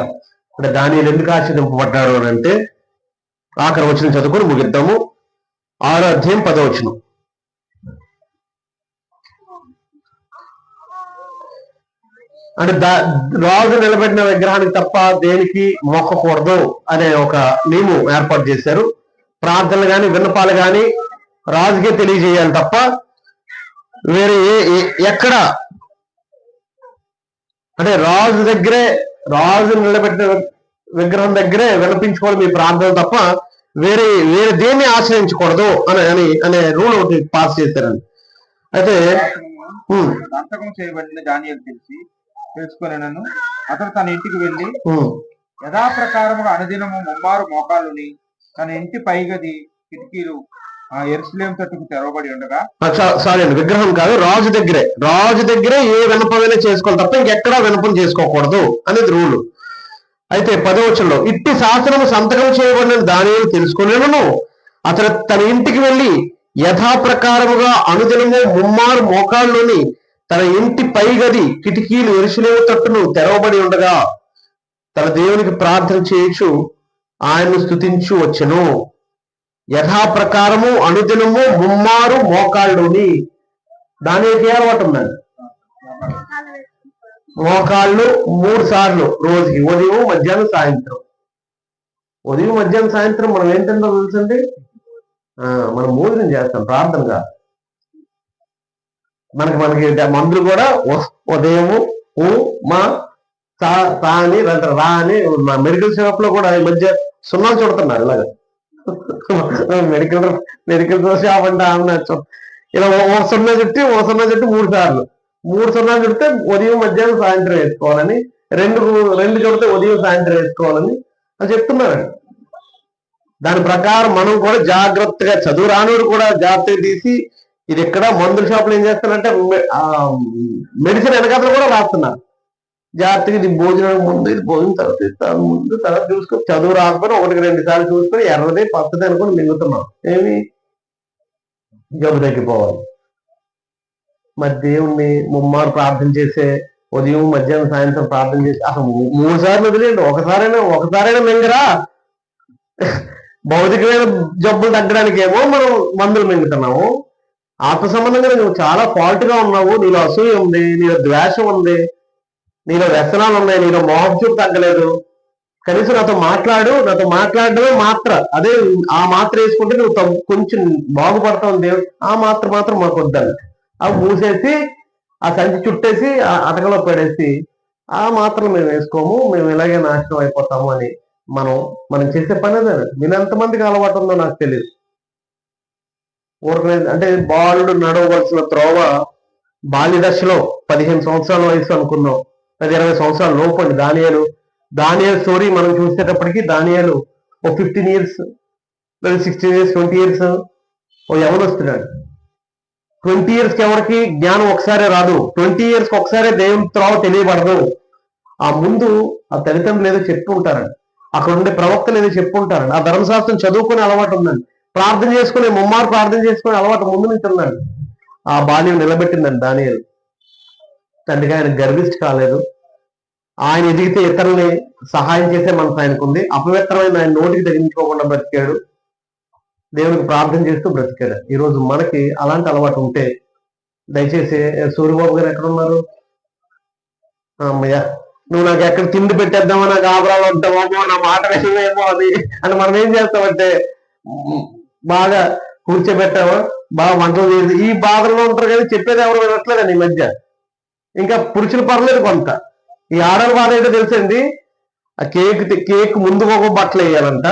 అంటే దానియేలు ఎందుకు ఆశ్చర్యింపబడ్డాడు అని అంటే ఆఖరి వచనం చదువుకొని ముగిద్దాము. 6:10 అంటే రాజు నిలబెట్టిన విగ్రహానికి తప్ప దేనికి మొక్కకూడదు అనే ఒక నియమం ఏర్పాటు చేశారు. ప్రార్థనలు కానీ విన్నపాలు కానీ రాజుకే తెలియజేయాలి తప్ప వేరే ఎక్కడ అంటే రాజు నిలబెట్టిన విగ్రహం దగ్గరే వినిపించుకోవాలి మీ ప్రార్థనలు తప్ప వేరే దేన్ని ఆశ్రయించకూడదు అనే రూల్ ఒకటి పాస్ చేశారండి. అయితే సంతకం చేయబడిన దానియేలు తెలుసుకొనెను. అతను తన ఇంటికి వెళ్లి యథాప్రకారముగా అనుదినము 3 మోకాళ్ళుని తన ఇంటి పైగది కిటికీలు యెరూషలేము తట్టుకు తెరవబడి ఉండగా సారీ అండి, విగ్రహం కాదు, రాజు దగ్గరే ఏ వినపమైనా చేసుకోవాలి తప్ప ఇంకెక్కడా వినపం చేసుకోకూడదు అనేది రూలు. అయితే 10వ వచనంలో ఇట్టి శాసనము సంతకం చేయబడిన దానియేలు తెలుసుకునేను. అతను తన ఇంటికి వెళ్లి యథాప్రకారముగా అనుదినము 3 మోకాళ్ళలోని తన ఇంటి పైగది కిటికీలు యెరూషలేము తట్టును తెరవబడి ఉండగా తన దేవునికి ప్రార్థన చేయొచ్చు ఆయన్ను స్తుతించు వచ్చెను. యథాప్రకారము అనుదినము 3 మోకాళ్ళలోని దానికి అలవాటు ఉందండి. మోకాళ్ళు 3 సార్లు రోజుకి, ఉదయం మధ్యాహ్నం సాయంత్రం మనం ఏంటంటే తెలుసండి, మనం భోజనం చేస్తాం ప్రార్థనగా. మనకి మందులు కూడా ఉదయము అని రా అని మెడికల్ షాప్ లో కూడా ఈ మధ్య సున్నాలు చుడుతున్నారు. ఇలాగా మెడికల్ షాప్ అంటే ఇలా ఓ సున్నా చుట్టి 3 సార్లు 3 సున్నాలు చుడితే ఉదయం మధ్యాహ్నం సాయంత్రం వేసుకోవాలని, రెండు చుడితే ఉదయం సాయంత్రం వేసుకోవాలని అని చెప్తున్నారండి. దాని ప్రకారం మనం కూడా జాగ్రత్తగా చదువు రానుడు కూడా జాగ్రత్తగా తీసి ఇది ఎక్కడ మందుల షాపులు ఏం చేస్తారంటే మెడిసిన్ వెనకాతలు కూడా రాస్తున్నారు. జాగ్రత్తగా ఇది భోజనం ముందు, ఇది భోజనం తర్వాత చూసుకొని చదువు రాకపోయినా 1-2 సార్లు చూసుకొని ఎర్రది పచ్చది అనుకుని మింగుతున్నాం. ఏమి జబ్బు తగ్గిపోవాలి. మరి దేవుణ్ణి 3 ప్రార్థన చేసే ఉదయం మధ్యాహ్నం సాయంత్రం ప్రార్థన చేసి అసలు 3 సార్లు వదిలేండి, ఒకసారైనా మింగరా. భౌతికమైన జబ్బులు తగ్గడానికి ఏమో మనం మందులు మింగుతున్నాము. ఆత్మ సంబంధంగా నువ్వు చాలా ఫాల్ట్ గా ఉన్నావు, నీలో అసూయ ఉంది, నీలో ద్వేషం ఉంది, నీలో వ్యసనాలు ఉన్నాయి, నీలో మోహం చూపు తగ్గలేదు, కనీసం నాతో మాట్లాడడమే మాత్ర, అదే ఆ మాత్ర వేసుకుంటే నువ్వు కొంచెం బాగుపడతావు దేవుడు, ఆ మాత్రం మాకు వద్దని అవి మూసేసి ఆ సంచి చుట్టేసి ఆ అటకలో పడేసి ఆ మాత్రం మేము వేసుకోము, మేము ఇలాగే నాశనం అయిపోతాము అని మనం చేసే పని అదే. నేను ఎంతమందికి అలవాటు ఉందో నాకు తెలియదు. ఊరికే అంటే బాలుడు నడవవలసిన త్రోవ బాల్య దశలో 15 సంవత్సరాల వయసు అనుకున్నాం, అది 20 సంవత్సరాల లోపు అండి. దానియేలు స్టోరీ మనం చూసేటప్పటికి దానియేలు ఓ 15 ఇయర్స్ లేదా 16 ఇయర్స్ 20 ఇయర్స్ ఓ ఎవరు వస్తున్నాడు. 20 ఇయర్స్ కి ఎవరికి జ్ఞానం ఒకసారి రాదు, 20 ఇయర్స్ కి ఒకసారి దేవుని త్రోవ తెలియబడదు. ఆ ముందు ఆ తల్లిదండ్రులు ఏదో చెప్తూ ఉంటారండి, అక్కడ ఉండే ప్రవక్తలు ఏదో చెప్పుకుంటారండి, ఆ ధర్మశాస్త్రం చదువుకునే అలవాటు ఉందండి, ప్రార్థన చేసుకునే ముమ్మారు ప్రార్థన చేసుకునే అలవాటు ముందు నుంచి ఉందండి. ఆ బాల్యం నిలబెట్టిందండి దానియేలు. తండ్రిగా ఆయన గర్విష్టి కాలేదు, ఆయన ఎదిగితే ఇతరుల్ని సహాయం చేసే మనసు ఆయనకు ఉంది, అపవిత్రమైన ఆయన నోటికి తగిలించుకోకుండా బ్రతికాడు, దేవునికి ప్రార్థన చేస్తూ బ్రతికాడు. ఈరోజు మనకి అలాంటి అలవాటు ఉంటే దయచేసి సూర్యబాబు గారు ఎక్కడ ఉన్నారు? అమ్మయ్య, నువ్వు నాకు ఎక్కడ తిండి పెట్టేద్దామో, నాకు ఆభరాలు వద్దామో, నా మాట విషయమేమో అది అని మనం ఏం చేస్తామంటే బాగా కూర్చోబెట్టామా, బాగా వంటలు చేసి ఈ బాధల్లో ఉంటారు కానీ చెప్పేది ఎవరు వినట్లేదండి ఈ మధ్య. ఇంకా పురుషులు పర్లేదు కొంత, ఈ ఆడవాళ్ళ బాధ ఏంటో తెలుసండి, ఆ కేక్ ముందు ఒక బట్టలు వేయాలంట,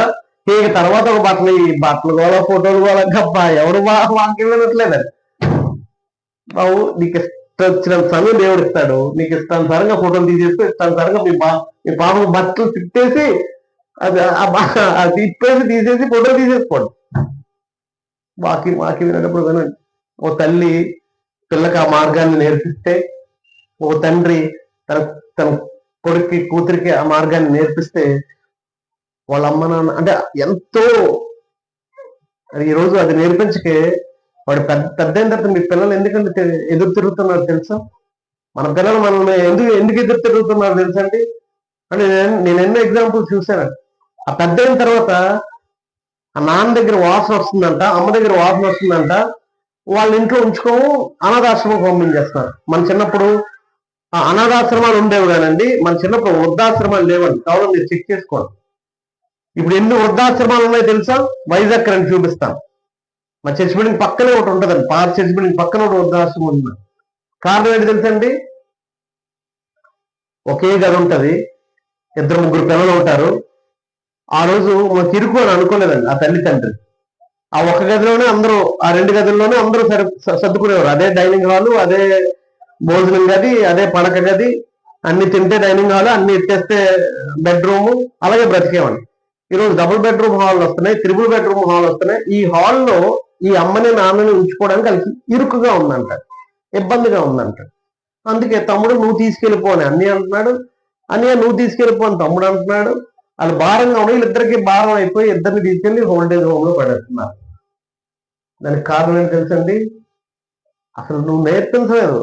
కేక్ తర్వాత ఒక బట్టలు, ఈ బట్టలు గోల ఫోటోలు గోల గబ్బా ఎవరు వాకి వినట్లేదండి. బాబు నీకు ఇష్టం వచ్చిన సమయం దేవుడు ఇస్తాడు, నీకు ఇష్టానుసారంగా ఫోటోలు తీసేస్తే ఇష్టానుసారంగా మీ పాపకు బట్టలు తిప్పేసి అది తిప్పేసి తీసేసి ఫోటోలు తీసేసుకోండి. మాకి వినేటప్పుడు వినండి. ఓ తల్లి పిల్లకి ఆ మార్గాన్ని నేర్పిస్తే, ఓ తండ్రి తన కొడుక్కి కూతురికి ఆ మార్గాన్ని నేర్పిస్తే వాళ్ళ అమ్మ నాన్న అంటే ఎంతో, ఈరోజు అది నేర్పించకే వాడు పెద్ద అయిన తర్వాత మీ పిల్లలు ఎందుకంటే ఎదురు తిరుగుతున్నారు తెలుసా? మన పిల్లలు మనల్ని ఎందుకు ఎదురు తిరుగుతున్నారు తెలుసండి? అంటే నేను ఎన్నో ఎగ్జాంపుల్స్ చూశాను. ఆ పెద్ద అయిన తర్వాత ఆ నాన్న దగ్గర వాసన వస్తుందంట, అమ్మ దగ్గర వాసన వస్తుందంట, వాళ్ళ ఇంట్లో ఉంచుకోము, అనాథాశ్రమం పంపించేస్తారు. మన చిన్నప్పుడు ఆ అనాథాశ్రమాలు ఉండేవి కానండి, మన చిన్నప్పుడు వృద్ధాశ్రమాలు లేవండి, కావాలి మీరు చెక్ చేసుకోండి. ఇప్పుడు ఎన్ని వృద్ధాశ్రమాలు ఉన్నాయో తెలుసా? వైజాగ్ రండి చూపిస్తాను. మా చర్చ్ బిల్డింగ్ పక్కనే ఒకటి ఉంటుందండి, పాత చర్చ్ బిల్డింగ్ పక్కన ఒకటి వృద్ధాశ్రమం ఉంది. కారణం ఏంటి తెలుసండి? ఒకే గది ఉంటది, 2-3 పిల్లలు ఉంటారు. ఆ రోజు మాకు ఇరుకు అని అనుకోలేదండి ఆ తల్లి తండ్రి. ఆ ఒక్క గదిలోనే అందరూ, ఆ 2 గదుల్లోనే అందరూ సర్దుకునేవారు. అదే డైనింగ్ హాలు, అదే భోజనం గది, అదే పడక గది, అన్ని తింటే డైనింగ్ హాల్, అన్ని ఎత్తేస్తే బెడ్రూమ్, అలాగే బ్రతికేవాడిని. ఈరోజు డబుల్ బెడ్రూమ్ హాల్ వస్తున్నాయి, 3 బెడ్రూమ్ హాల్ వస్తున్నాయి. ఈ హాల్లో ఈ అమ్మని నాన్నని ఉంచుకోవడానికి వాళ్ళకి ఇరుకుగా ఉందంట, ఇబ్బందిగా ఉందంట. అందుకే తమ్ముడు నువ్వు తీసుకెళ్ళిపో అని అన్నయ్య అంటున్నాడు, అన్నయ్య నువ్వు తీసుకెళ్ళిపో అని తమ్ముడు అంటున్నాడు. వాళ్ళు భారంగా ఉండి వీళ్ళిద్దరికి భారం అయిపోయి ఇద్దరిని తీసుకెళ్లి ఓల్డేజ్ హోమ్ లో పడేస్తున్నారు. దానికి కారణం ఏంటి తెలుసండి? అసలు నువ్వు నేర్పించలేదు,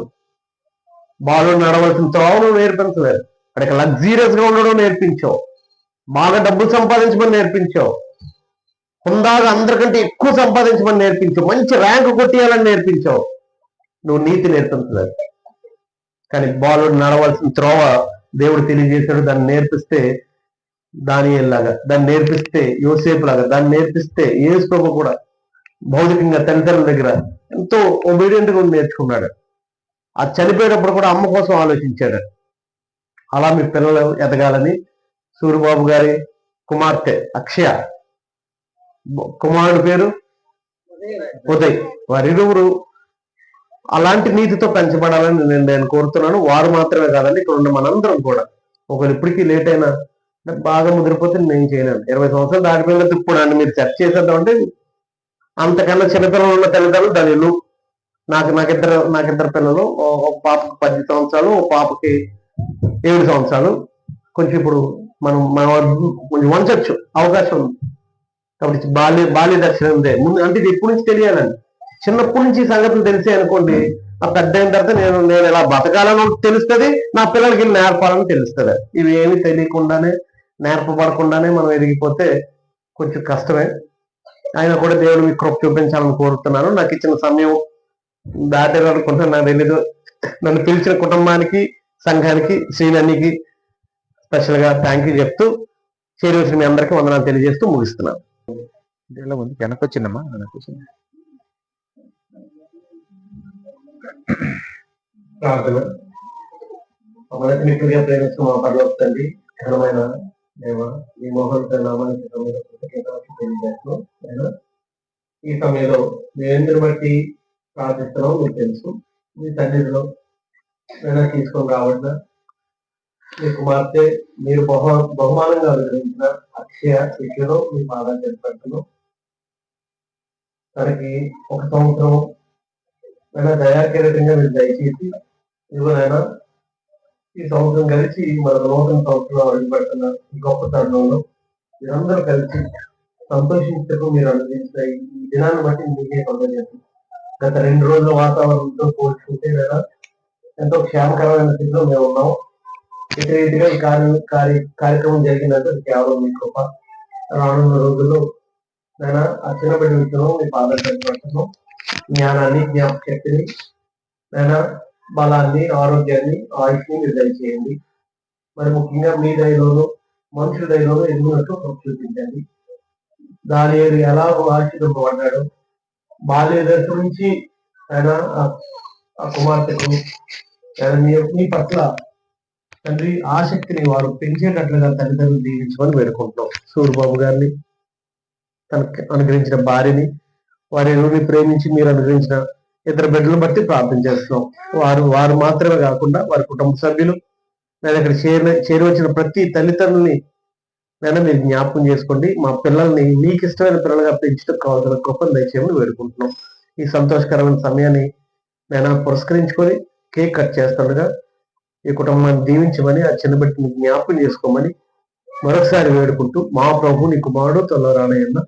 బాలుడు నడవలసిన త్రోవ నువ్వు నేర్పించలేదు, అక్కడ లగ్జీరియస్ గా ఉండడం నేర్పించావు, బాగా డబ్బులు సంపాదించమని నేర్పించావు, హుందాగా అందరికంటే ఎక్కువ సంపాదించమని నేర్పించావు, మంచి ర్యాంక్ కొట్టేయాలని నేర్పించావు, నువ్వు నీతి నేర్పించలేదు. కానీ బాలుడు నడవలసిన త్రోవ దేవుడు తెలియజేశాడు. దాన్ని నేర్పిస్తే దానియేలులాగా, దాన్ని నేర్పిస్తే యోసేపు లాగా, దాన్ని నేర్పిస్తే యేసు ప్రభు కూడా భౌతికంగా తల్లిదండ్రుల దగ్గర ఎంతో ఒబీడియంట్ గా నేర్చుకున్నాడు. ఆ చనిపోయేటప్పుడు కూడా అమ్మ కోసం ఆలోచించాడు. అలా మీ పిల్లలు ఎదగాలని సూరిబాబు గారి కుమార్తె అక్షయ, కుమారుడు పేరు ఉదయ్, వారిరువురు అలాంటి నీతితో పెంచబడాలని నేను కోరుతున్నాను. వారు మాత్రమే కాదండి, ఇక్కడ ఉన్న మనందరం కూడా. ఒకరు ఇప్పటికీ లేట్ అయినా బాగా ముదిరిపోతే నేను చేయలేను. 20 సంవత్సరాలు దాటిపోయిన ఇప్పుడు అండి మీరు చర్చ చేసేద్దామంటే అంతకన్నా చిన్నపిల్లలు ఉన్న తల్లిదండ్రులు ధనియులు. నాకిద్దరు పిల్లలు, ఒక పాపకి 10 సంవత్సరాలు, ఒక పాపకి 7 సంవత్సరాలు. కొంచెం ఇప్పుడు మనం కొంచెం వంచొచ్చు, అవకాశం ఉంది. కాబట్టి బాల్య దర్శనం ఉంది ముందు, అంటే ఇది ఎప్పటి నుంచి తెలియాలండి, చిన్నప్పటి నుంచి సంగతులు తెలిసే అనుకోండి, ఆ పెద్ద అయిన తర్వాత నేను ఎలా బతకాలని తెలుస్తుంది, నా పిల్లలకి నేర్పాలని తెలుస్తుంది. ఇవి ఏమి తెలియకుండానే నేర్పబడకుండానే మనం ఎదిగిపోతే కొంచెం కష్టమే. ఆయన కూడా దేవుడు మీ కృప చూపించాలని కోరుతున్నాను. నాకు ఇచ్చిన సమయం దాటారనుకుంటున్నా, నాకు తెలీదు. నన్ను పిలిచిన కుటుంబానికి సంఘానికి శ్రీనన్నికి స్పెషల్ గా థ్యాంక్ యూ చెప్తూ చేరి వచ్చిన మీ అందరికీ వందనాలు తెలియజేస్తూ ముగిస్తున్నాను. వెనకొచ్చిందమ్మా ప్రార్థన. మమ్మల్ని మిక్కులుగా ప్రేమిస్తూ మా పరలోక తండ్రి, ఘనమైన దేవ, మీ మోహన్ నామానికి తెలియజేస్తున్నాం. ఈ సమయంలో మేమెందరి బట్టి ప్రార్థిస్తున్నాం మీకు తెలుసు. మీ సన్నిధిలో నేను తీసుకొని రావడం మీ కుమార్తె మీరు బహుమానంగా వివరించిన అక్షయ శిక్షలో మీ పాదాలు చేపడుతున్నాం. తనకి ఒక సంవత్సరం అయినా దయాకిరీటంగా మీరు దయచేసి ఇవ్వనైనా ఈ సంవత్సరం కలిసి మన నూతన సంవత్సరంలో అడుగుపెడుతున్న ఈ గొప్ప తరుణంలో మీరందరూ కలిసి సంతోషించటకు మీరు అనుభవించిన ఈ దినాన్ని బట్టి మీకే పొందలేదు. గత 2 రోజుల వాతావరణంతో పోల్చుకుంటే లేదా ఎంతో క్షేమకరమైన స్థితిలో మేము ఉన్నాం. ఇటు రీతిగా ఈ కార్యక్రమం జరిగినట్టు కేవలం మీ కృప. రానున్న రోజుల్లో నేను ఆ చిన్నబడి విషయంలో మీ పాదాలు పెట్టుకుంటున్నాం. జ్ఞానాన్ని, జ్ఞాపకశక్తిని, నేను బలాన్ని, ఆరోగ్యాన్ని, ఆయుష్ని మీరు దయచేయండి. మరి ముఖ్యంగా మీ దయలోను మనుషుల దయలోను ఎదుగునట్టు చూపించండి. దాని ఎలా ఆశీర్వపడ్డాడు బాల్య దశ నుంచి ఆయన ఆ కుమార్తెకు మీ పట్ల తండ్రి ఆసక్తిని వారు పెంచేటట్లుగా తల్లిదండ్రులు దీవించమని వేడుకుంటున్నాం. సూర్యబాబు గారిని, తనకు అనుగ్రహించిన భార్యని, వారి ఎవరిని ప్రేమించి మీరు అనుగ్రహించిన ఇద్దరు బిడ్డలను బట్టి ప్రార్థన చేస్తున్నాం. వారు మాత్రమే కాకుండా వారి కుటుంబ సభ్యులు, నేను ఇక్కడ చేరువచ్చిన ప్రతి తల్లిదండ్రుల్ని నేను మీరు జ్ఞాపకం చేసుకోండి. మా పిల్లల్ని మీకు ఇష్టమైన పిల్లలుగా పెంచడం కావాల్సిన కృపను దయచేయమని వేడుకుంటున్నాం. ఈ సంతోషకరమైన సమయాన్ని నేను పురస్కరించుకొని కేక్ కట్ చేస్తుండగా ఈ కుటుంబాన్ని దీవించమని, ఆ చిన్న బిడ్డని జ్ఞాపకం చేసుకోమని మరొకసారి వేడుకుంటూ మా ప్రభు నీ కుమారుడు త్వరలో రానయ్యన్న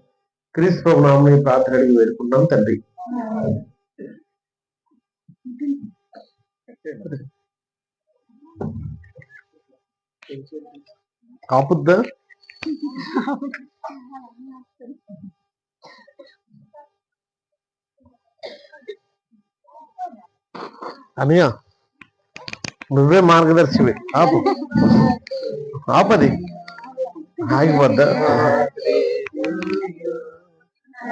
క్రీస్తు ప్రభు నామని ప్రార్థన అడిగి వేడుకుంటున్నాం తండ్రి. ఆపుద్దా అనియా, నువ్వే మార్గదర్శివి. ఆపది ఆగిపోద్దా.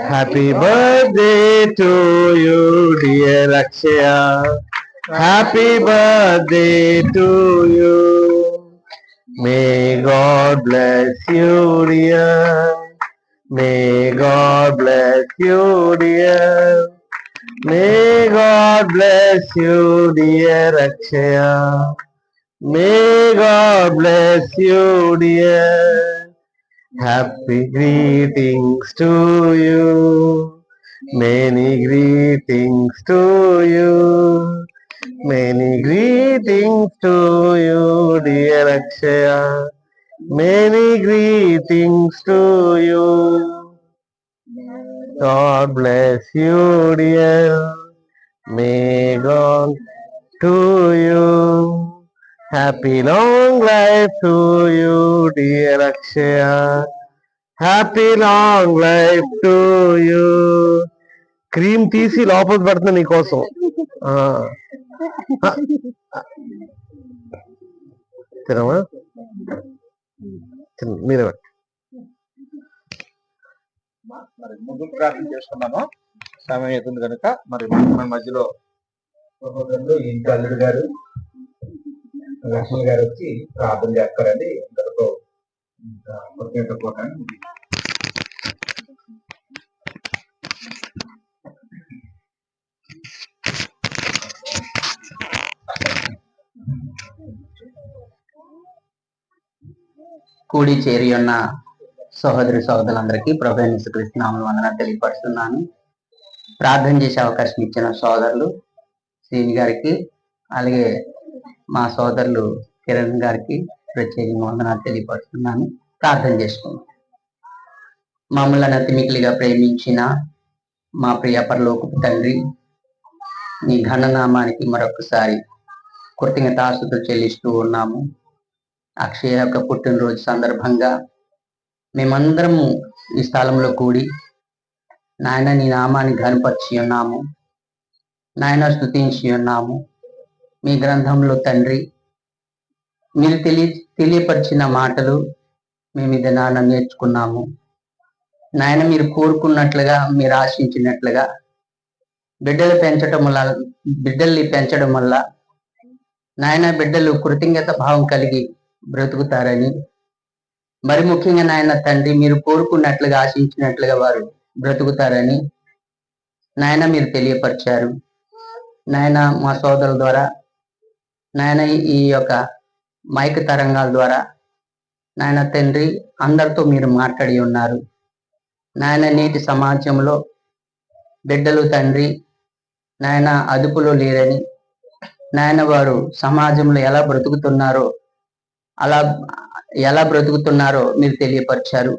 Happy birthday to you dear Akshaya, happy birthday to you. May God bless you, dear. May God bless you, dear. May God bless you, dear Akshaya. May God bless you, dear. Happy greetings to you. Many greetings to you. Many greetings to you, dear Akshaya. Many greetings to you. God bless you, dear. May God to you. Happy long life to you, dear Akshaya. Happy long life to you. Cream తీసి లోపల పెడుతున్నా నీకోసం. తినమా, మీరే మరి ముందు ప్రార్థన చేసుకున్నాను. సమయం అవుతుంది కనుక మరి మన మధ్యలో సహోదరులు ఇంటి అల్లుడు గారు, లక్ష్మణ్ గారు వచ్చి ప్రార్థన చేస్తారండి. అందరితో కూడి చేరి ఉన్న సహోదరి సహోదరులందరికీ ప్రభు యేసుక్రీస్తు నామమున వందనాలు తెలియపరుస్తున్నాను. ప్రార్థన చేసే అవకాశం ఇచ్చిన సోదరులు శ్రీని గారికి, అలాగే మా సోదరులు కిరణ్ గారికి ప్రత్యేకంగా వందనాలు తెలియపరుస్తున్నాను. ప్రార్థన చేసుకున్నాం. మమ్మల్ని అతిమికిలిగా ప్రేమించిన మా ప్రియ పరలోకపు తండ్రి, నీ ఘననామానికి మరొకసారి కృతజ్ఞతాస్తుతులు చెల్లిస్తూ ఉన్నాము. అక్షయ యొక్క పుట్టినరోజు సందర్భంగా మేమందరము ఈ స్థలంలో కూడి నాయన నీ నామాన్ని ఘనపరిచి ఉన్నాము, నాయన స్తుతించి ఉన్నాము. మీ గ్రంథంలో తండ్రి మీరు తెలియపరిచిన మాటలు మేము ఇది నాన్న నేర్చుకున్నాము. నాయన మీరు కోరుకున్నట్లుగా, మీరు ఆశించినట్లుగా బిడ్డల్ని పెంచడం వల్ల నాయన బిడ్డలు కృతజ్ఞత భావం కలిగి బ్రతుకుతారని, మరి ముఖ్యంగా నాయన తండ్రి మీరు కోరుకున్నట్లుగా, ఆశించినట్లుగా వారు బ్రతుకుతారని నాయన మీరు తెలియపరిచారు. నాయన మా సోదరుల ద్వారా, నాయన ఈ యొక్క మైక్ తరంగాల ద్వారా నాయన తండ్రి అందరితో మీరు మాట్లాడి ఉన్నారు. నాయన నేటి సమాజంలో బిడ్డలు తండ్రి నాయన అదుపులో లేరని, నాయన వారు సమాజంలో ఎలా బ్రతుకుతున్నారో మీరు తెలియపరిచారు.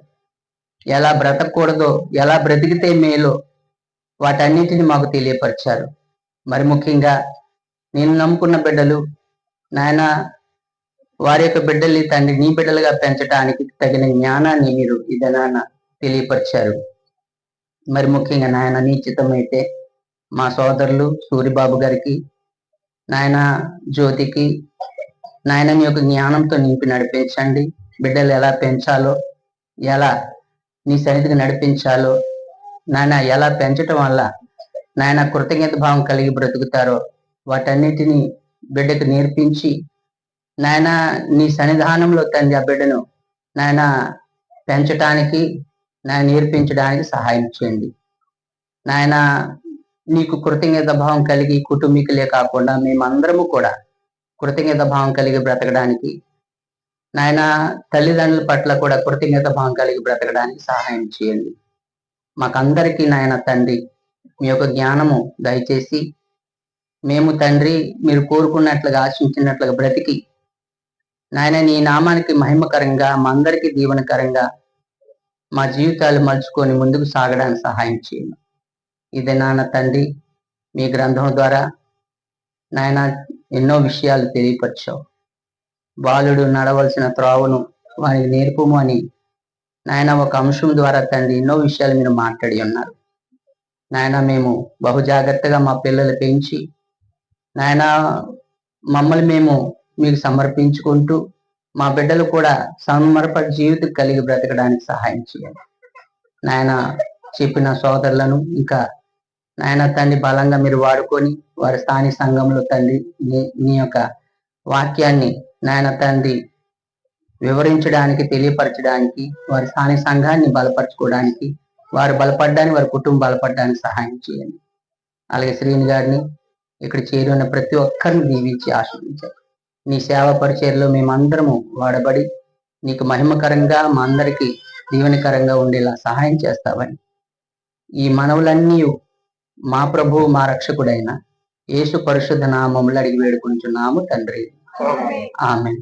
ఎలా బ్రతకూడదో, ఎలా బ్రతికితే మేలో వాటన్నిటిని మాకు తెలియపరిచారు. మరి ముఖ్యంగా నేను నమ్ముకున్న బిడ్డలు నాయన వారి యొక్క బిడ్డల్ని తండ్రి నీ బిడ్డలుగా పెంచడానికి తగిన జ్ఞానాన్ని మీరు నాన్న తెలియపరిచారు. మరి ముఖ్యంగా నాయన నిశ్చితమైతే మా సోదరులు సూరిబాబు గారికి, నాయన జ్యోతికి నాయన మీ యొక్క జ్ఞానంతో నింపి నడిపించండి. బిడ్డలు ఎలా పెంచాలో, ఎలా నీ సన్నిధికి నడిపించాలో నాయన, ఎలా పెంచటం వల్ల నాయన కృతజ్ఞత భావం కలిగి బ్రతుకుతారో వాటన్నిటిని బిడ్డకు నేర్పించి నాయన నీ సన్నిధానంలో తండ్రి ఆ బిడ్డను నాయన పెంచటానికి, నాయన నేర్పించడానికి సహాయం చేయండి. నాయన నీకు కృతజ్ఞత భావం కలిగి కుటుంబీకులే కాకుండా మేమందరము కూడా కృతజ్ఞత భావం కలిగి బ్రతకడానికి, నాయన తల్లిదండ్రుల పట్ల కూడా కృతజ్ఞత భావం కలిగి బ్రతకడానికి సహాయం చేయండి. మాకందరికీ నాయన తండ్రి మీ యొక్క జ్ఞానము దయచేసి మేము తండ్రి మీరు కోరుకున్నట్లుగా, ఆశించినట్లుగా బ్రతికి నాయన నీ నామానికి మహిమకరంగా, మా అందరికీ దీవెనకరంగా మా జీవితాలు మలుచుకొని ముందుకు సాగడానికి సహాయం చేయండి. ఇది నాన్న తండ్రి మీ గ్రంథం ద్వారా నాయన ఎన్నో విషయాలు తెలియపరిచావు. బాలుడు నడవలసిన త్రోవను వారికి నేర్పము అని నాయన ఒక అంశం ద్వారా తండ్రి ఎన్నో విషయాలు మీరు మాట్లాడి ఉన్నారు. నాయన మేము బహు జాగ్రత్తగా మా పిల్లలు పెంచి నాయన మమ్మల్ని మేము మీకు సమర్పించుకుంటూ మా బిడ్డలు కూడా సమర్పణ జీవితం కలిగి బ్రతకడానికి సహాయం చేయండి. నాయన చెప్పిన సోదరులను ఇంకా నాయన తండ్రి బలంగా మీరు వాడుకొని వారి స్థానిక సంఘంలో తండ్రి నీ యొక్క వాక్యాన్ని నాయన తండ్రి వివరించడానికి, తెలియపరచడానికి, వారి స్థానిక సంఘాన్ని బలపరచుకోవడానికి, వారు బలపడడానికి, వారి కుటుంబం బలపడడానికి సహాయం చేయండి. అలాగే శ్రీని గారిని ఇక్కడ చేరి ఉన్న ప్రతి ఒక్కరిని దీవించి ఆశీర్వదించారు. నీ సేవ పరిచర్యలో మేమందరము వాడబడి నీకు మహిమకరంగా, మా అందరికీ దీవెనకరంగా ఉండేలా సహాయం చేస్తావని ఈ మనవులన్నీ మా ప్రభు మా రక్షకుడైన యేసు పరిశుద్ధ నామములో అడిగి వేడుకుంటున్నాము తండ్రి. ఆమేన్.